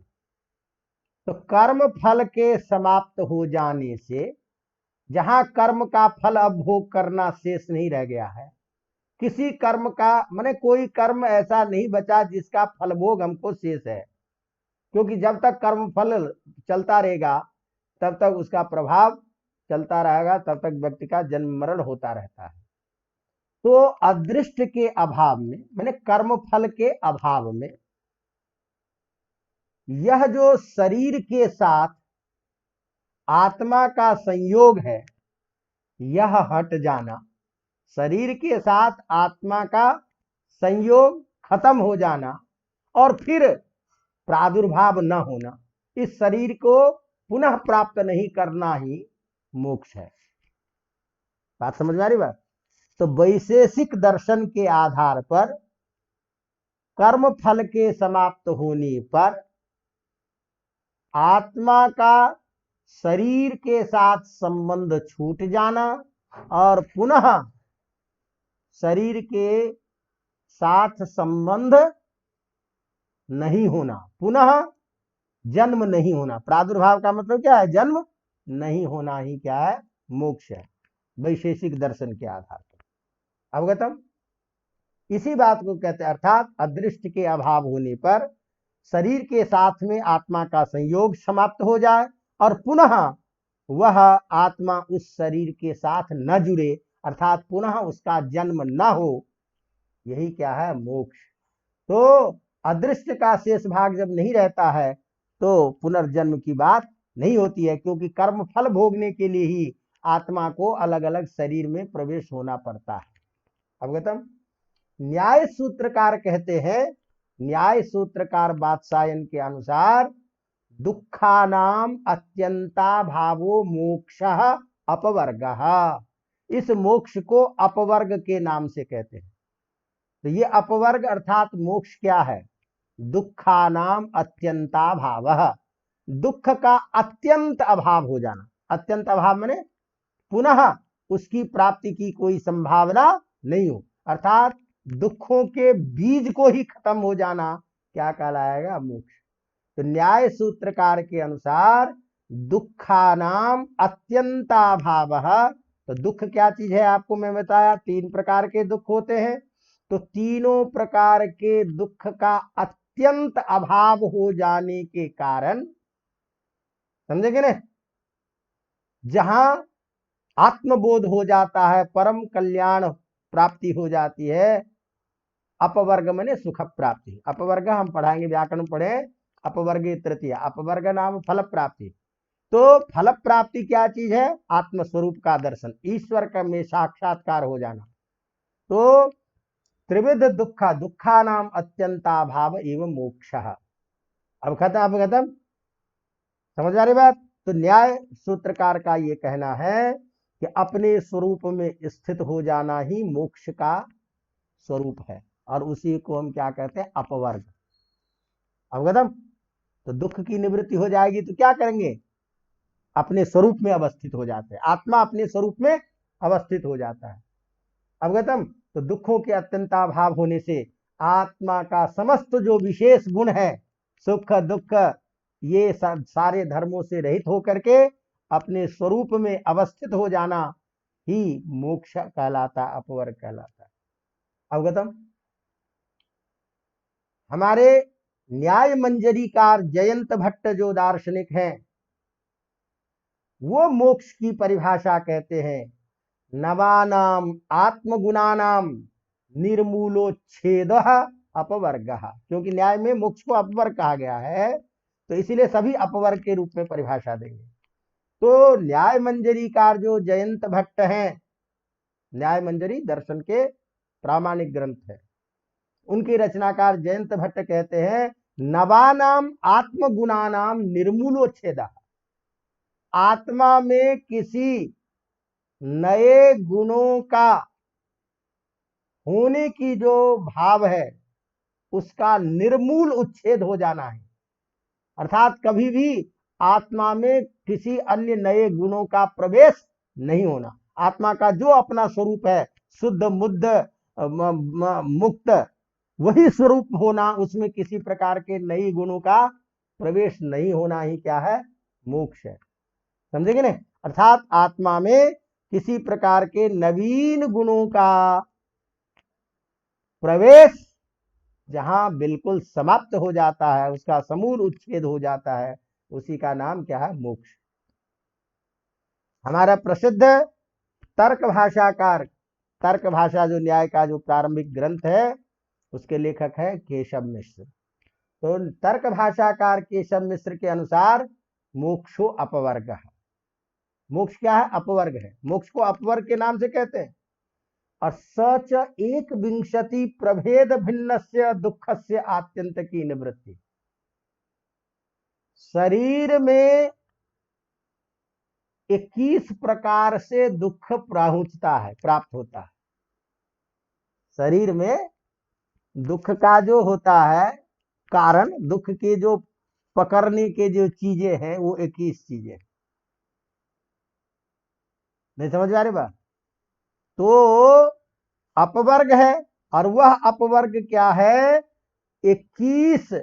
तो कर्म फल के समाप्त हो जाने से, जहां कर्म का फल अब भोग करना शेष नहीं रह गया है, किसी कर्म का माने कोई कर्म ऐसा नहीं बचा जिसका फल भोग हमको शेष है, क्योंकि जब तक कर्म फल चलता रहेगा तब तक उसका प्रभाव चलता रहेगा, तब तक व्यक्ति का जन्म मरण होता रहता है। तो अदृष्ट के अभाव में माने कर्म फल के अभाव में यह जो शरीर के साथ आत्मा का संयोग है, यह हट जाना, शरीर के साथ आत्मा का संयोग खत्म हो जाना और फिर प्रादुर्भाव न होना, इस शरीर को पुनः प्राप्त नहीं करना ही मोक्ष है। बात समझ में आ रही बात? तो वैशेषिक दर्शन के आधार पर कर्म फल के समाप्त होने पर आत्मा का शरीर के साथ संबंध छूट जाना और पुनः शरीर के साथ संबंध नहीं होना, पुनः जन्म नहीं होना। प्रादुर्भाव का मतलब क्या है? जन्म नहीं होना ही क्या है? मोक्ष है, वैशेषिक दर्शन के आधार पर। अवगतम? इसी बात को कहते हैं, अर्थात अदृष्ट के अभाव होने पर शरीर के साथ में आत्मा का संयोग समाप्त हो जाए और पुनः वह आत्मा उस शरीर के साथ न जुड़े, अर्थात पुनः उसका जन्म न हो, यही क्या है? मोक्ष। तो अदृष्ट का शेष भाग जब नहीं रहता है तो पुनर्जन्म की बात नहीं होती है, क्योंकि कर्म फल भोगने के लिए ही आत्मा को अलग अलग शरीर में प्रवेश होना पड़ता है। अवगतम? न्याय सूत्रकार कहते हैं, न्याय सूत्रकार वात्सायन के अनुसार दुखानाम अत्यंता भावो मोक्ष अपवर्ग। इस मोक्ष को अपवर्ग के नाम से कहते हैं। तो ये अपवर्ग अर्थात मोक्ष क्या है? दुखानाम अत्यंता भाव, दुख का अत्यंत अभाव हो जाना। अत्यंत अभाव माने पुनः उसकी प्राप्ति की कोई संभावना नहीं हो, अर्थात दुखों के बीज को ही खत्म हो जाना क्या कहलाएगा? मोक्ष। तो न्याय सूत्रकार के अनुसार दुखानाम अत्यंताभाव। तो दुख क्या चीज है? आपको मैं बताया 3 प्रकार के दुख होते हैं। तो तीनों प्रकार के दुख का अत्यंत अभाव हो जाने के कारण, समझेंगे ना, जहां आत्मबोध हो जाता है, परम कल्याण प्राप्ति हो जाती है। अपवर्ग माने सुख प्राप्ति। अपवर्ग हम पढ़ाएंगे, व्याकरण पढ़े, अपवर्ग तृतीय, अपवर्ग नाम फल प्राप्ति। तो फल प्राप्ति क्या चीज है? आत्मस्वरूप का दर्शन, ईश्वर का में साक्षात्कार हो जाना। तो त्रिविध दुख, दुखा नाम अत्यंताभाव एवं मोक्ष। अब खत्म? समझ आ रही बात? तो न्याय सूत्रकार का ये कहना है कि अपने स्वरूप में स्थित हो जाना ही मोक्ष का स्वरूप है, और उसी को हम क्या कहते हैं? अपवर्ग। अवगतम? तो दुख की निवृत्ति हो जाएगी तो क्या करेंगे? अपने स्वरूप में अवस्थित हो जाते हैं, आत्मा अपने स्वरूप में अवस्थित हो जाता है। अवगतम? तो दुखों के अत्यंताभाव होने से आत्मा का समस्त जो विशेष गुण है, सुख दुख, ये सारे धर्मों से रहित होकर के अपने स्वरूप में अवस्थित हो जाना ही मोक्ष कहलाता, अपवर्ग कहलाता है। अवगतम? हमारे न्याय मंजरीकार जयंत भट्ट जो दार्शनिक हैं, वो मोक्ष की परिभाषा कहते हैं, नवानाम आत्मगुणानाम निर्मूलोच्छेद अपवर्ग। क्योंकि न्याय में मोक्ष को अपवर्ग कहा गया है, तो इसीलिए सभी अपवर्ग के रूप में परिभाषा देंगे। तो न्याय मंजरीकार जो जयंत भट्ट हैं, न्याय मंजरी दर्शन के प्रामाणिक ग्रंथ है, उनके रचनाकार जयंत भट्ट कहते हैं, नवानाम आत्मगुणानाम निर्मूलोच्छेद। आत्मा में किसी नए गुणों का होने की जो भाव है, उसका निर्मूल उच्छेद हो जाना है। अर्थात कभी भी आत्मा में किसी अन्य नए गुणों का प्रवेश नहीं होना। आत्मा का जो अपना स्वरूप है, शुद्ध मुद्ध मुक्त, वही स्वरूप होना, उसमें किसी प्रकार के नई गुणों का प्रवेश नहीं होना ही क्या है? मोक्ष है। समझेंगे ना? अर्थात आत्मा में किसी प्रकार के नवीन गुणों का प्रवेश जहां बिल्कुल समाप्त हो जाता है, उसका समूल उच्छेद हो जाता है, उसी का नाम क्या है? मोक्ष। हमारा प्रसिद्ध तर्क भाषाकार, तर्क भाषा जो न्याय का जो प्रारंभिक ग्रंथ है, उसके लेखक है केशव मिश्र। तो तर्क भाषाकार केशव मिश्र के अनुसार मोक्षो अपवर्ग है। मोक्ष क्या है? अपवर्ग है। मोक्ष को अपवर्ग के नाम से कहते हैं। और सच एक विंशति प्रभेद भिन्नस्य दुखस्य आत्यंत की निवृत्ति। शरीर में 21 प्रकार से दुख पहुंचता है, प्राप्त होता है। शरीर में दुख का जो होता है कारण, दुख के जो पकड़ने के जो चीजें हैं वो 21 चीजें। नहीं समझ में आ रही बात? तो अपवर्ग है, और वह अपवर्ग क्या है? 21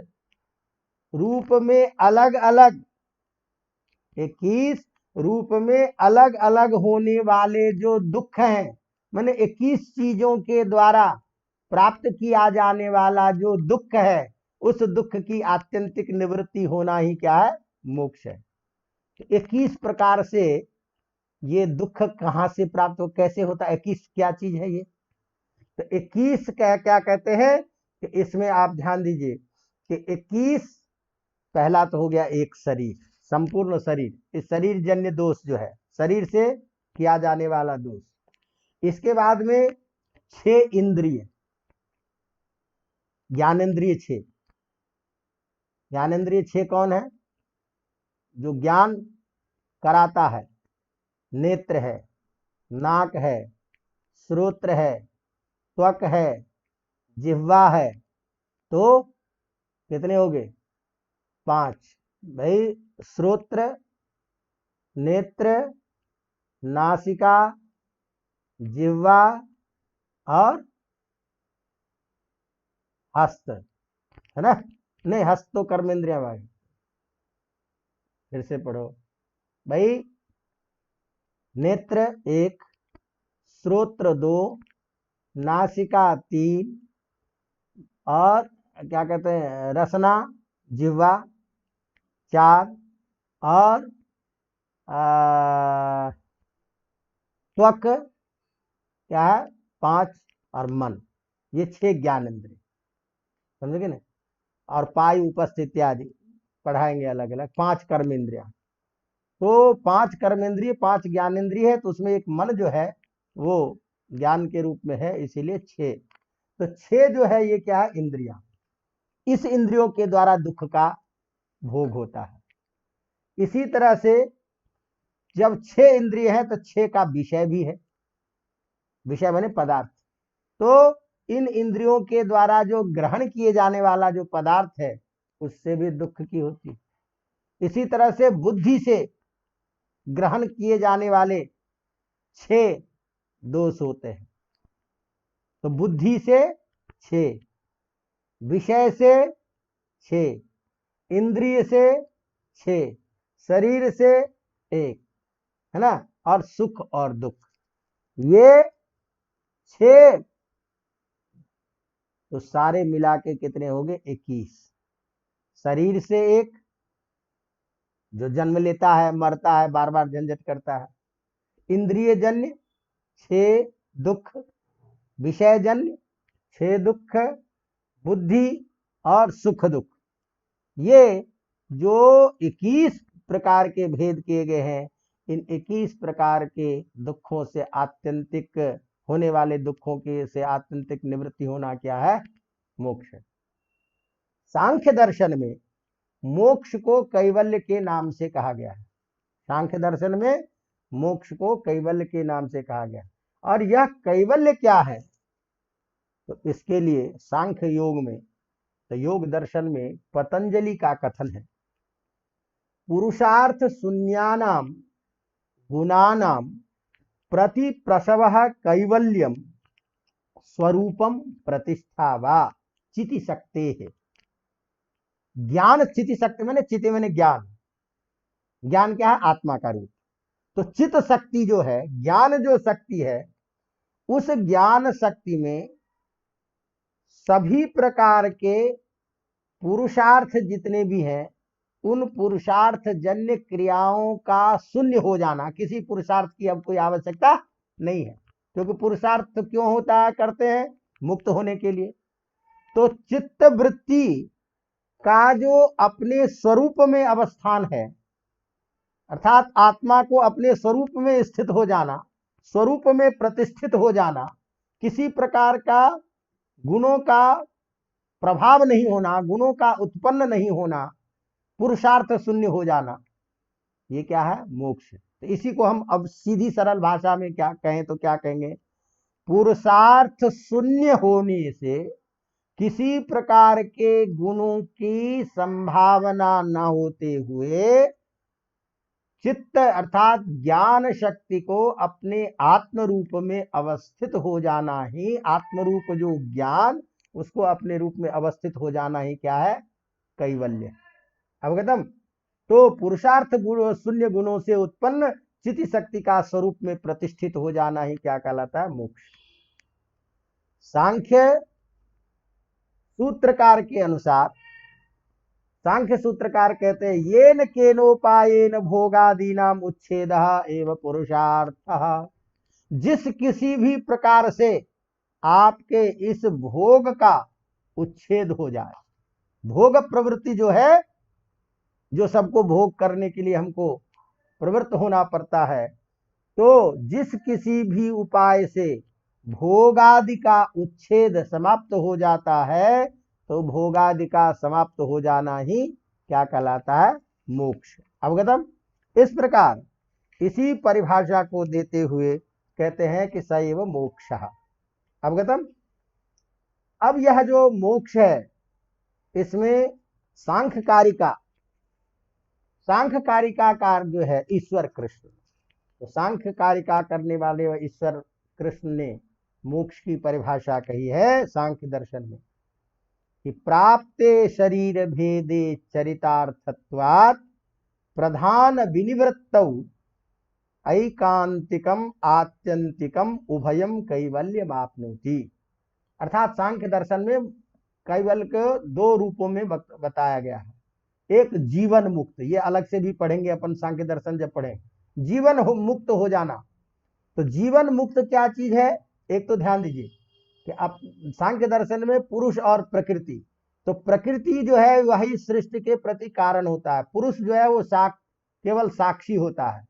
रूप में अलग अलग, 21 रूप में अलग अलग होने वाले जो दुख हैं, माने 21 चीजों के द्वारा प्राप्त किया जाने वाला जो दुख है, उस दुख की आत्यंतिक निवृत्ति होना ही क्या है? मोक्ष है। 21 प्रकार से ये दुख कहां से प्राप्त हो, कैसे होता है? 21 क्या चीज है ये? तो 21 क्या क्या कहते हैं कि इसमें आप ध्यान दीजिए कि 21 पहला तो हो गया एक शरीर, संपूर्ण शरीर, इस शरीर जन्य दोष जो है, शरीर से किया जाने वाला दोष। इसके बाद में 6 इंद्रिय, ज्ञानेन्द्रिय 6। ज्ञानेन्द्रिय 6 कौन है? जो ज्ञान कराता है। नेत्र है, नाक है, श्रोत्र है, त्वक है, जिह्वा है। तो कितने हो गए? 5 भाई। श्रोत्र, नेत्र, नासिका, जिह्वा और हस्त, है ना? नहीं, हस्त तो कर्मेंद्रिया भाई, फिर से पढ़ो भाई। नेत्र 1, श्रोत्र 2, नासिका 3, और क्या कहते हैं, रसना जिह्वा 4, और त्वक क्या है? 5, और मन। ये 6 ज्ञान इंद्रिय, समझे ना? और पाई उपस्थित इत्यादि पढ़ाएंगे अलग अलग। 5 कर्म इंद्रिया। तो 5 कर्म इंद्रिय, 5 ज्ञान इंद्रिय है, तो उसमें एक मन जो है वो ज्ञान के रूप में है, इसीलिए 6। तो 6 जो है ये क्या है? इंद्रिया। इस इंद्रियों के द्वारा दुख का भोग होता है। इसी तरह से जब 6 इंद्रिय है तो 6 का विषय भी है। विषय माने पदार्थ। तो इन इंद्रियों के द्वारा जो ग्रहण किए जाने वाला जो पदार्थ है, उससे भी दुख की होती है। इसी तरह से बुद्धि से ग्रहण किए जाने वाले 6 दोष होते हैं। तो बुद्धि से 6, विषय से 6, इंद्रिय से 6, शरीर से 1, है ना? और सुख और दुख, ये 6। तो सारे मिला के कितने हो गए? 21। शरीर से 1, जो जन्म लेता है, मरता है, बार बार झंझट करता है। इंद्रिय जन्य 6 दुख, विषय जन्य 6 दुख, बुद्धि और सुख दुख। ये जो 21 प्रकार के भेद किए गए हैं, इन 21 प्रकार के दुखों से आत्यंतिक होने वाले दुखों के से आत्यंतिक निवृत्ति होना क्या है? मोक्ष है। सांख्य दर्शन में मोक्ष को कैवल्य के नाम से कहा गया है। सांख्य दर्शन में मोक्ष को कैवल्य के नाम से कहा गया। और यह कैवल्य क्या है? तो इसके लिए सांख्य योग में, तो योग दर्शन में पतंजलि का कथन है, पुरुषार्थ शून्यानाम गुणानाम प्रति प्रसवः कैवल्यम स्वरूपम प्रतिष्ठा वा चिति शक्ति है। ज्ञान चिति शक्ति मैंने, चिति मैंने ज्ञान, ज्ञान क्या है? आत्मा का रूप। तो चित शक्ति जो है, ज्ञान जो शक्ति है, उस ज्ञान शक्ति में सभी प्रकार के पुरुषार्थ जितने भी हैं, उन पुरुषार्थ जन्य क्रियाओं का शून्य हो जाना। किसी पुरुषार्थ की अब कोई आवश्यकता नहीं है, क्योंकि पुरुषार्थ क्यों होता है? करते हैं मुक्त होने के लिए। तो चित्त वृत्ति का जो अपने स्वरूप में अवस्थान है, अर्थात आत्मा को अपने स्वरूप में स्थित हो जाना, स्वरूप में प्रतिष्ठित हो जाना, किसी प्रकार का गुणों का प्रभाव नहीं होना, गुणों का उत्पन्न नहीं होना, पुरुषार्थ शून्य हो जाना, ये क्या है? मोक्ष। तो इसी को हम अब सीधी सरल भाषा में क्या कहें तो क्या कहेंगे? पुरुषार्थ शून्य होने से किसी प्रकार के गुणों की संभावना न होते हुए चित्त अर्थात ज्ञान शक्ति को अपने आत्म रूप में अवस्थित हो जाना ही, आत्म रूप जो ज्ञान, उसको अपने रूप में अवस्थित हो जाना ही क्या है? कैवल्य। अवगतम। तो पुरुषार्थ गुण शून्य गुणों से उत्पन्न चित्त शक्ति का स्वरूप में प्रतिष्ठित हो जाना ही क्या कहलाता है? मोक्ष। सांख्य सूत्रकार के अनुसार, सांख्य सूत्रकार कहते हैं येन केनोपायेन भोगादीनाम उच्छेदः एव पुरुषार्थः। जिस किसी भी प्रकार से आपके इस भोग का उच्छेद हो जाए, भोग प्रवृत्ति जो है, जो सबको भोग करने के लिए हमको प्रवृत्त होना पड़ता है, तो जिस किसी भी उपाय से भोगादि का उच्छेद समाप्त हो जाता है, तो भोगादि का समाप्त हो जाना ही क्या कहलाता है? मोक्ष। अवगतम। इस प्रकार इसी परिभाषा को देते हुए कहते हैं कि सैव मोक्षः। अवगतम। अब यह जो मोक्ष है, इसमें सांख्यकारिका का जो है ईश्वर कृष्ण, तो सांख्यकारिका करने वाले व ईश्वर कृष्ण ने मोक्ष की परिभाषा कही है सांख्य दर्शन में कि प्राप्ते शरीर भेदे चरितार्थत्वात् प्रधान विनिवृत्तौ ऐकांतिकम आत्यंतिकम उभयम कैवल्यम आपनोति। अर्थात सांख्य दर्शन में कैवल्य को दो रूपों में बताया गया है। एक जीवन मुक्त, ये अलग से भी पढ़ेंगे अपन सांख्य दर्शन जब पढ़ेंगे। जीवन मुक्त हो जाना, तो जीवन मुक्त क्या चीज है? एक तो ध्यान दीजिए कि अब सांख्य दर्शन में पुरुष और प्रकृति, तो प्रकृति जो है वही सृष्टि के प्रति कारण होता है, पुरुष जो है वो केवल साक्षी होता है।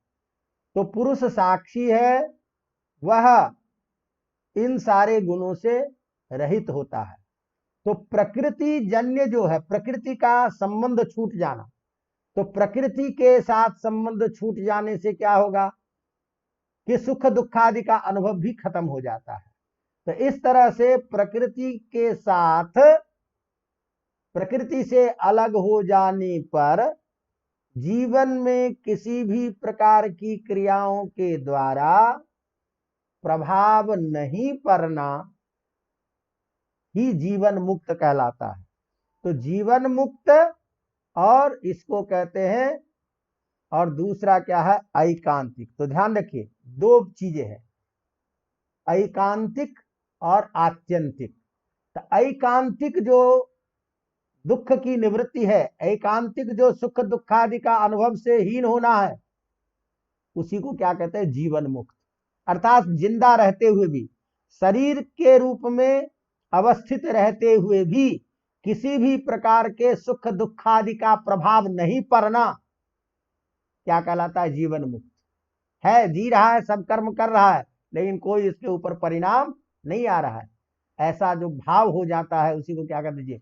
तो पुरुष साक्षी है, वह इन सारे गुणों से रहित होता है। तो प्रकृति जन्य जो है, प्रकृति का संबंध छूट जाना, तो प्रकृति के साथ संबंध छूट जाने से क्या होगा कि सुख दुखादि का अनुभव भी खत्म हो जाता है। तो इस तरह से प्रकृति के साथ, प्रकृति से अलग हो जाने पर जीवन में किसी भी प्रकार की क्रियाओं के द्वारा प्रभाव नहीं पड़ना ही जीवन मुक्त कहलाता है। तो जीवन मुक्त, और इसको कहते हैं, और दूसरा क्या है? ऐकांतिक। तो ध्यान रखिए, दो चीजें हैं, ऐकांतिक और आत्यंतिक। तो ऐकांतिक जो दुख की निवृत्ति है, ऐकांतिक जो सुख दुखादि का अनुभव से हीन होना है, उसी को क्या कहते हैं? जीवन मुक्त। अर्थात जिंदा रहते हुए भी, शरीर के रूप में अवस्थित रहते हुए भी किसी भी प्रकार के सुख दुखादि का प्रभाव नहीं पड़ना क्या कहलाता है? जीवन मुक्त। है, जी रहा है, सब कर्म कर रहा है, लेकिन कोई इसके ऊपर परिणाम नहीं आ रहा है, ऐसा जो भाव हो जाता है, उसी को क्या कहते हैं?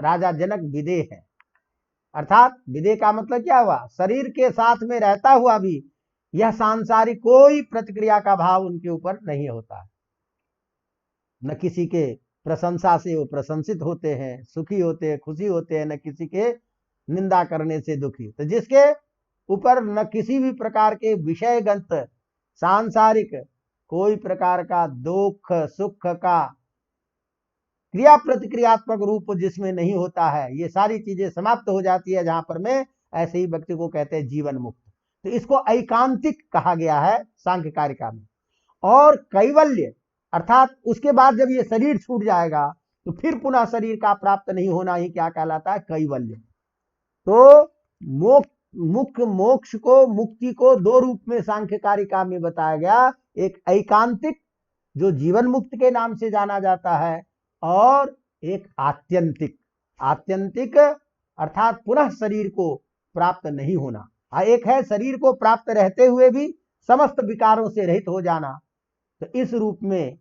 राजा जनक विदेह है। अर्थात विदेह का मतलब क्या हुआ? शरीर के साथ में रहता हुआ भी यह सांसारिक कोई प्रतिक्रिया का भाव उनके ऊपर नहीं होता है। न किसी के प्रशंसा से वो प्रशंसित होते हैं, सुखी होते हैं, खुशी होते हैं, न किसी के निंदा करने से दुखी। तो जिसके ऊपर न किसी भी प्रकार के विषयगत सांसारिक कोई प्रकार का दुख सुख का क्रिया प्रतिक्रियात्मक रूप जिसमें नहीं होता है, ये सारी चीजें समाप्त हो जाती है जहां पर में, ऐसे ही व्यक्ति को कहते हैं जीवन मुक्त। तो इसको ऐकांतिक कहा गया है सांख्यकारिका में। और कैवल्य अर्थात उसके बाद जब ये शरीर छूट जाएगा तो फिर पुनः शरीर का प्राप्त नहीं होना ही क्या कहलाता है? कैवल्य। तो मोक्ष को, मुक्ति को दो रूप में सांख्यकारिका में बताया गया, एक ऐकांतिक जो जीवन मुक्त के नाम से जाना जाता है, और एक आत्यंतिक। आत्यंतिक अर्थात पुनः शरीर को प्राप्त नहीं होना। एक है शरीर को प्राप्त रहते हुए भी समस्त विकारों से रहित हो जाना। तो इस रूप में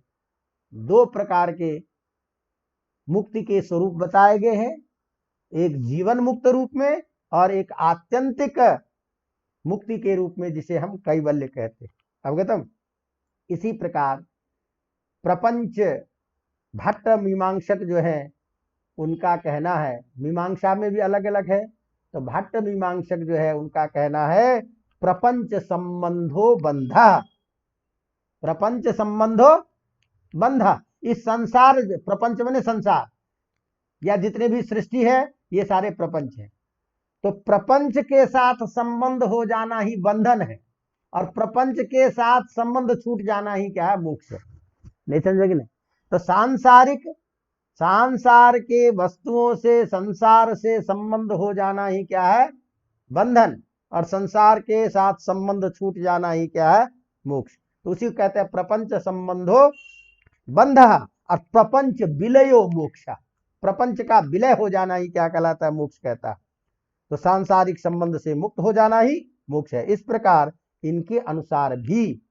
दो प्रकार के मुक्ति के स्वरूप बताए गए हैं, एक जीवन मुक्त रूप में और एक आत्यंतिक मुक्ति के रूप में, जिसे हम कैवल्य कहते हैं। अवगतम। इसी प्रकार प्रपंच भट्ट मीमांसक जो है उनका कहना है, मीमांसा में भी अलग अलग है, तो भट्ट मीमांसक जो है उनका कहना है प्रपंच संबंधो बंध, प्रपंच संबंधो बंध। इस संसार, प्रपंच माने संसार या जितने भी सृष्टि है ये सारे प्रपंच है, तो प्रपंच के साथ संबंध हो जाना ही बंधन है, और प्रपंच के साथ संबंध छूट जाना ही क्या है, मोक्ष है। नहीं समझे कि नहीं? तो सांसार के वस्तुओं से, संसार से संबंध हो जाना ही क्या है, बंधन, और संसार के साथ संबंध छूट जाना ही क्या है, मोक्ष। तो उसी को कहते हैं प्रपंच संबंधो बंध, और प्रपंच विलयो मोक्ष, प्रपंच का विलय हो जाना ही क्या कहलाता है, मोक्ष कहता है। तो सांसारिक संबंध से मुक्त हो जाना ही मोक्ष है। इस प्रकार इनके अनुसार भी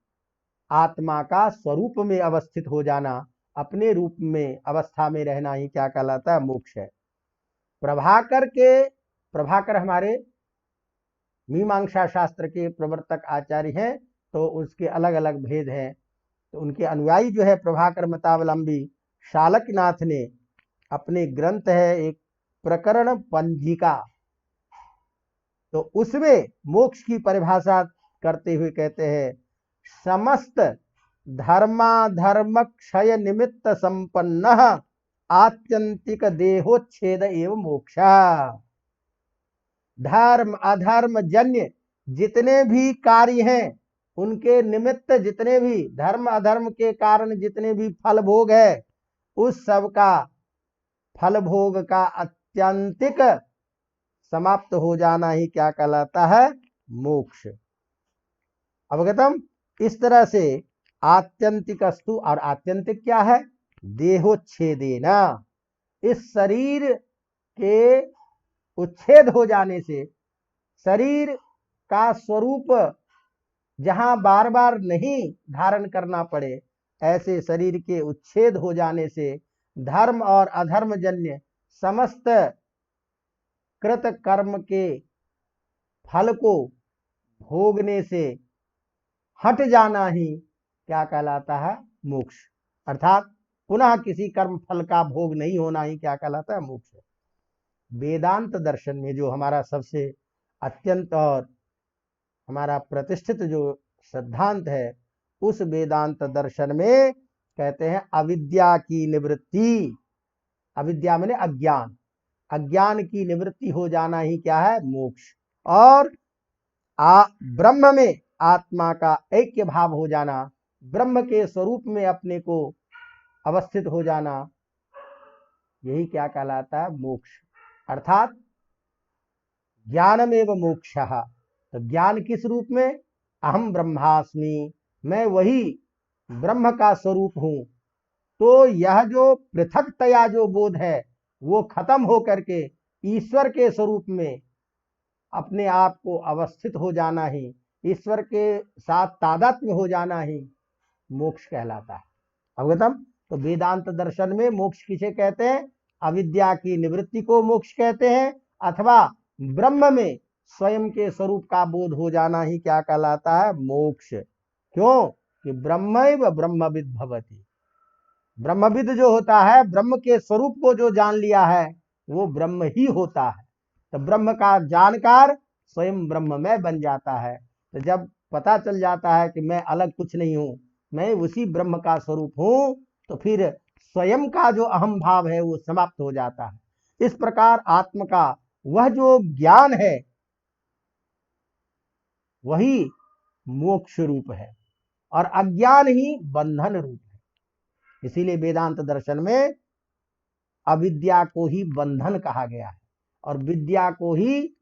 आत्मा का स्वरूप में अवस्थित हो जाना, अपने रूप में अवस्था में रहना ही क्या कहलाता है, मोक्ष है। प्रभाकर हमारे मीमांसा शास्त्र के प्रवर्तक आचार्य हैं, तो उसके अलग अलग भेद हैं। तो उनके अनुयायी जो है प्रभाकर मतावलंबी शालकनाथ ने अपने ग्रंथ है एक प्रकरण पंजिका, तो उसमें मोक्ष की परिभाषा करते हुए कहते हैं समस्त धर्माधर्म क्षय निमित्त संपन्न आत्यंतिक देहोच्छेद एवं मोक्ष। धर्म अधर्म जन्य जितने भी कार्य हैं, उनके निमित्त जितने भी धर्म अधर्म के कारण जितने भी फल भोग है, उस सब का फल भोग का अत्यंतिक समाप्त हो जाना ही क्या कहलाता है, मोक्ष। अवगतम? इस तरह से आत्यंतिक अस्तु, और आत्यंतिक क्या है, देहोच्छेदेना, इस शरीर के उच्छेद हो जाने से, शरीर का स्वरूप जहां बार बार नहीं धारण करना पड़े, ऐसे शरीर के उच्छेद हो जाने से धर्म और अधर्म जन्य समस्त कृत कर्म के फल को भोगने से हट जाना ही क्या कहलाता है, मोक्ष। अर्थात पुनः किसी कर्म फल का भोग नहीं होना ही क्या कहलाता है, मोक्ष। वेदांत दर्शन में जो हमारा सबसे अत्यंत और हमारा प्रतिष्ठित जो सिद्धांत है, उस वेदांत दर्शन में कहते हैं अविद्या की निवृत्ति, अविद्या माने अज्ञान, अज्ञान की निवृत्ति हो जाना ही क्या है, मोक्ष। और ब्रह्म में आत्मा का ऐक्य भाव हो जाना, ब्रह्म के स्वरूप में अपने को अवस्थित हो जाना, यही क्या कहलाता है, मोक्ष। अर्थात ज्ञानमेव मोक्षः। तो ज्ञान किस रूप में, अहम ब्रह्मास्मि, मैं वही ब्रह्म का स्वरूप हूं। तो यह जो पृथकतया जो बोध है वो खत्म हो करके ईश्वर के स्वरूप में अपने आप को अवस्थित हो जाना ही, ईश्वर के साथ तादात्म्य हो जाना ही मोक्ष कहलाता है। अवगतम? तो वेदांत दर्शन में मोक्ष किसे कहते हैं, अविद्या की निवृत्ति को मोक्ष कहते हैं, अथवा ब्रह्म में स्वयं के स्वरूप का बोध हो जाना ही क्या कहलाता है, मोक्ष। क्यों कि ब्रह्मैव ब्रह्मविद् भवति, ब्रह्मविद जो होता है, ब्रह्म के स्वरूप को जो जान लिया है वो ब्रह्म ही होता है। तो ब्रह्म का जानकार स्वयं ब्रह्म में बन जाता है। तो जब पता चल जाता है कि मैं अलग कुछ नहीं हूं, मैं उसी ब्रह्म का स्वरूप हूं, तो फिर स्वयं का जो अहम भाव है वो समाप्त हो जाता है। इस प्रकार आत्म का वह जो ज्ञान है वही मोक्ष रूप है, और अज्ञान ही बंधन रूप है। इसीलिए वेदांत दर्शन में अविद्या को ही बंधन कहा गया है और विद्या को ही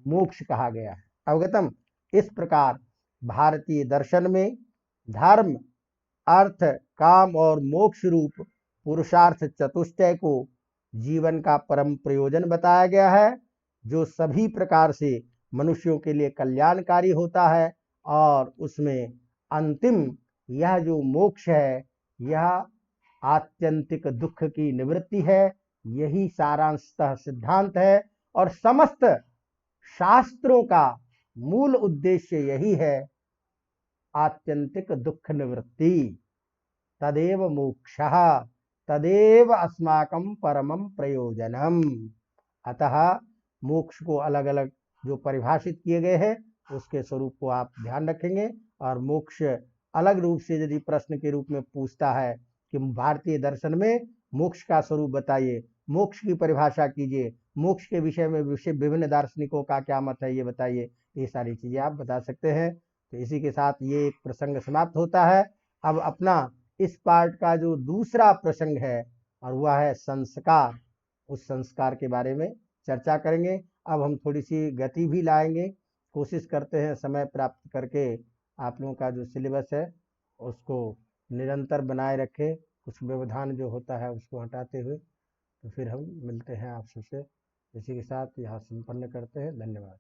मोक्ष कहा गया है। अवगतम? इस प्रकार भारतीय दर्शन में धर्म अर्थ काम और मोक्ष रूप पुरुषार्थ चतुष्टय को जीवन का परम प्रयोजन बताया गया है, जो सभी प्रकार से मनुष्यों के लिए कल्याणकारी होता है। और उसमें अंतिम यह जो मोक्ष है, यह आत्यंतिक दुख की निवृत्ति है, यही सारांशतः सिद्धांत है। और समस्त शास्त्रों का मूल उद्देश्य यही है, आत्यंतिक दुख निवृत्ति, तदेव मोक्षः। तदेव अस्माकं परमं प्रयोजनम। अतः मोक्ष को अलग अलग जो परिभाषित किए गए हैं उसके स्वरूप को आप ध्यान रखेंगे। और मोक्ष अलग रूप से यदि प्रश्न के रूप में पूछता है कि भारतीय दर्शन में मोक्ष का स्वरूप बताइए, मोक्ष की परिभाषा कीजिए, मोक्ष के विषय में विभिन्न दार्शनिकों का क्या मत है ये बताइए, ये सारी चीजें आप बता सकते हैं। तो इसी के साथ ये एक प्रसंग समाप्त होता है। अब अपना इस पार्ट का जो दूसरा प्रसंग है और वह है संस्कार, उस संस्कार के बारे में चर्चा करेंगे। अब हम थोड़ी सी गति भी लाएंगे, कोशिश करते हैं समय प्राप्त करके आप लोगों का जो सिलेबस है उसको निरंतर बनाए रखें, कुछ व्यवधान जो होता है उसको हटाते हुए। तो फिर हम मिलते हैं आप सबसे। इसी के साथ यहाँ संपन्न करते हैं। धन्यवाद।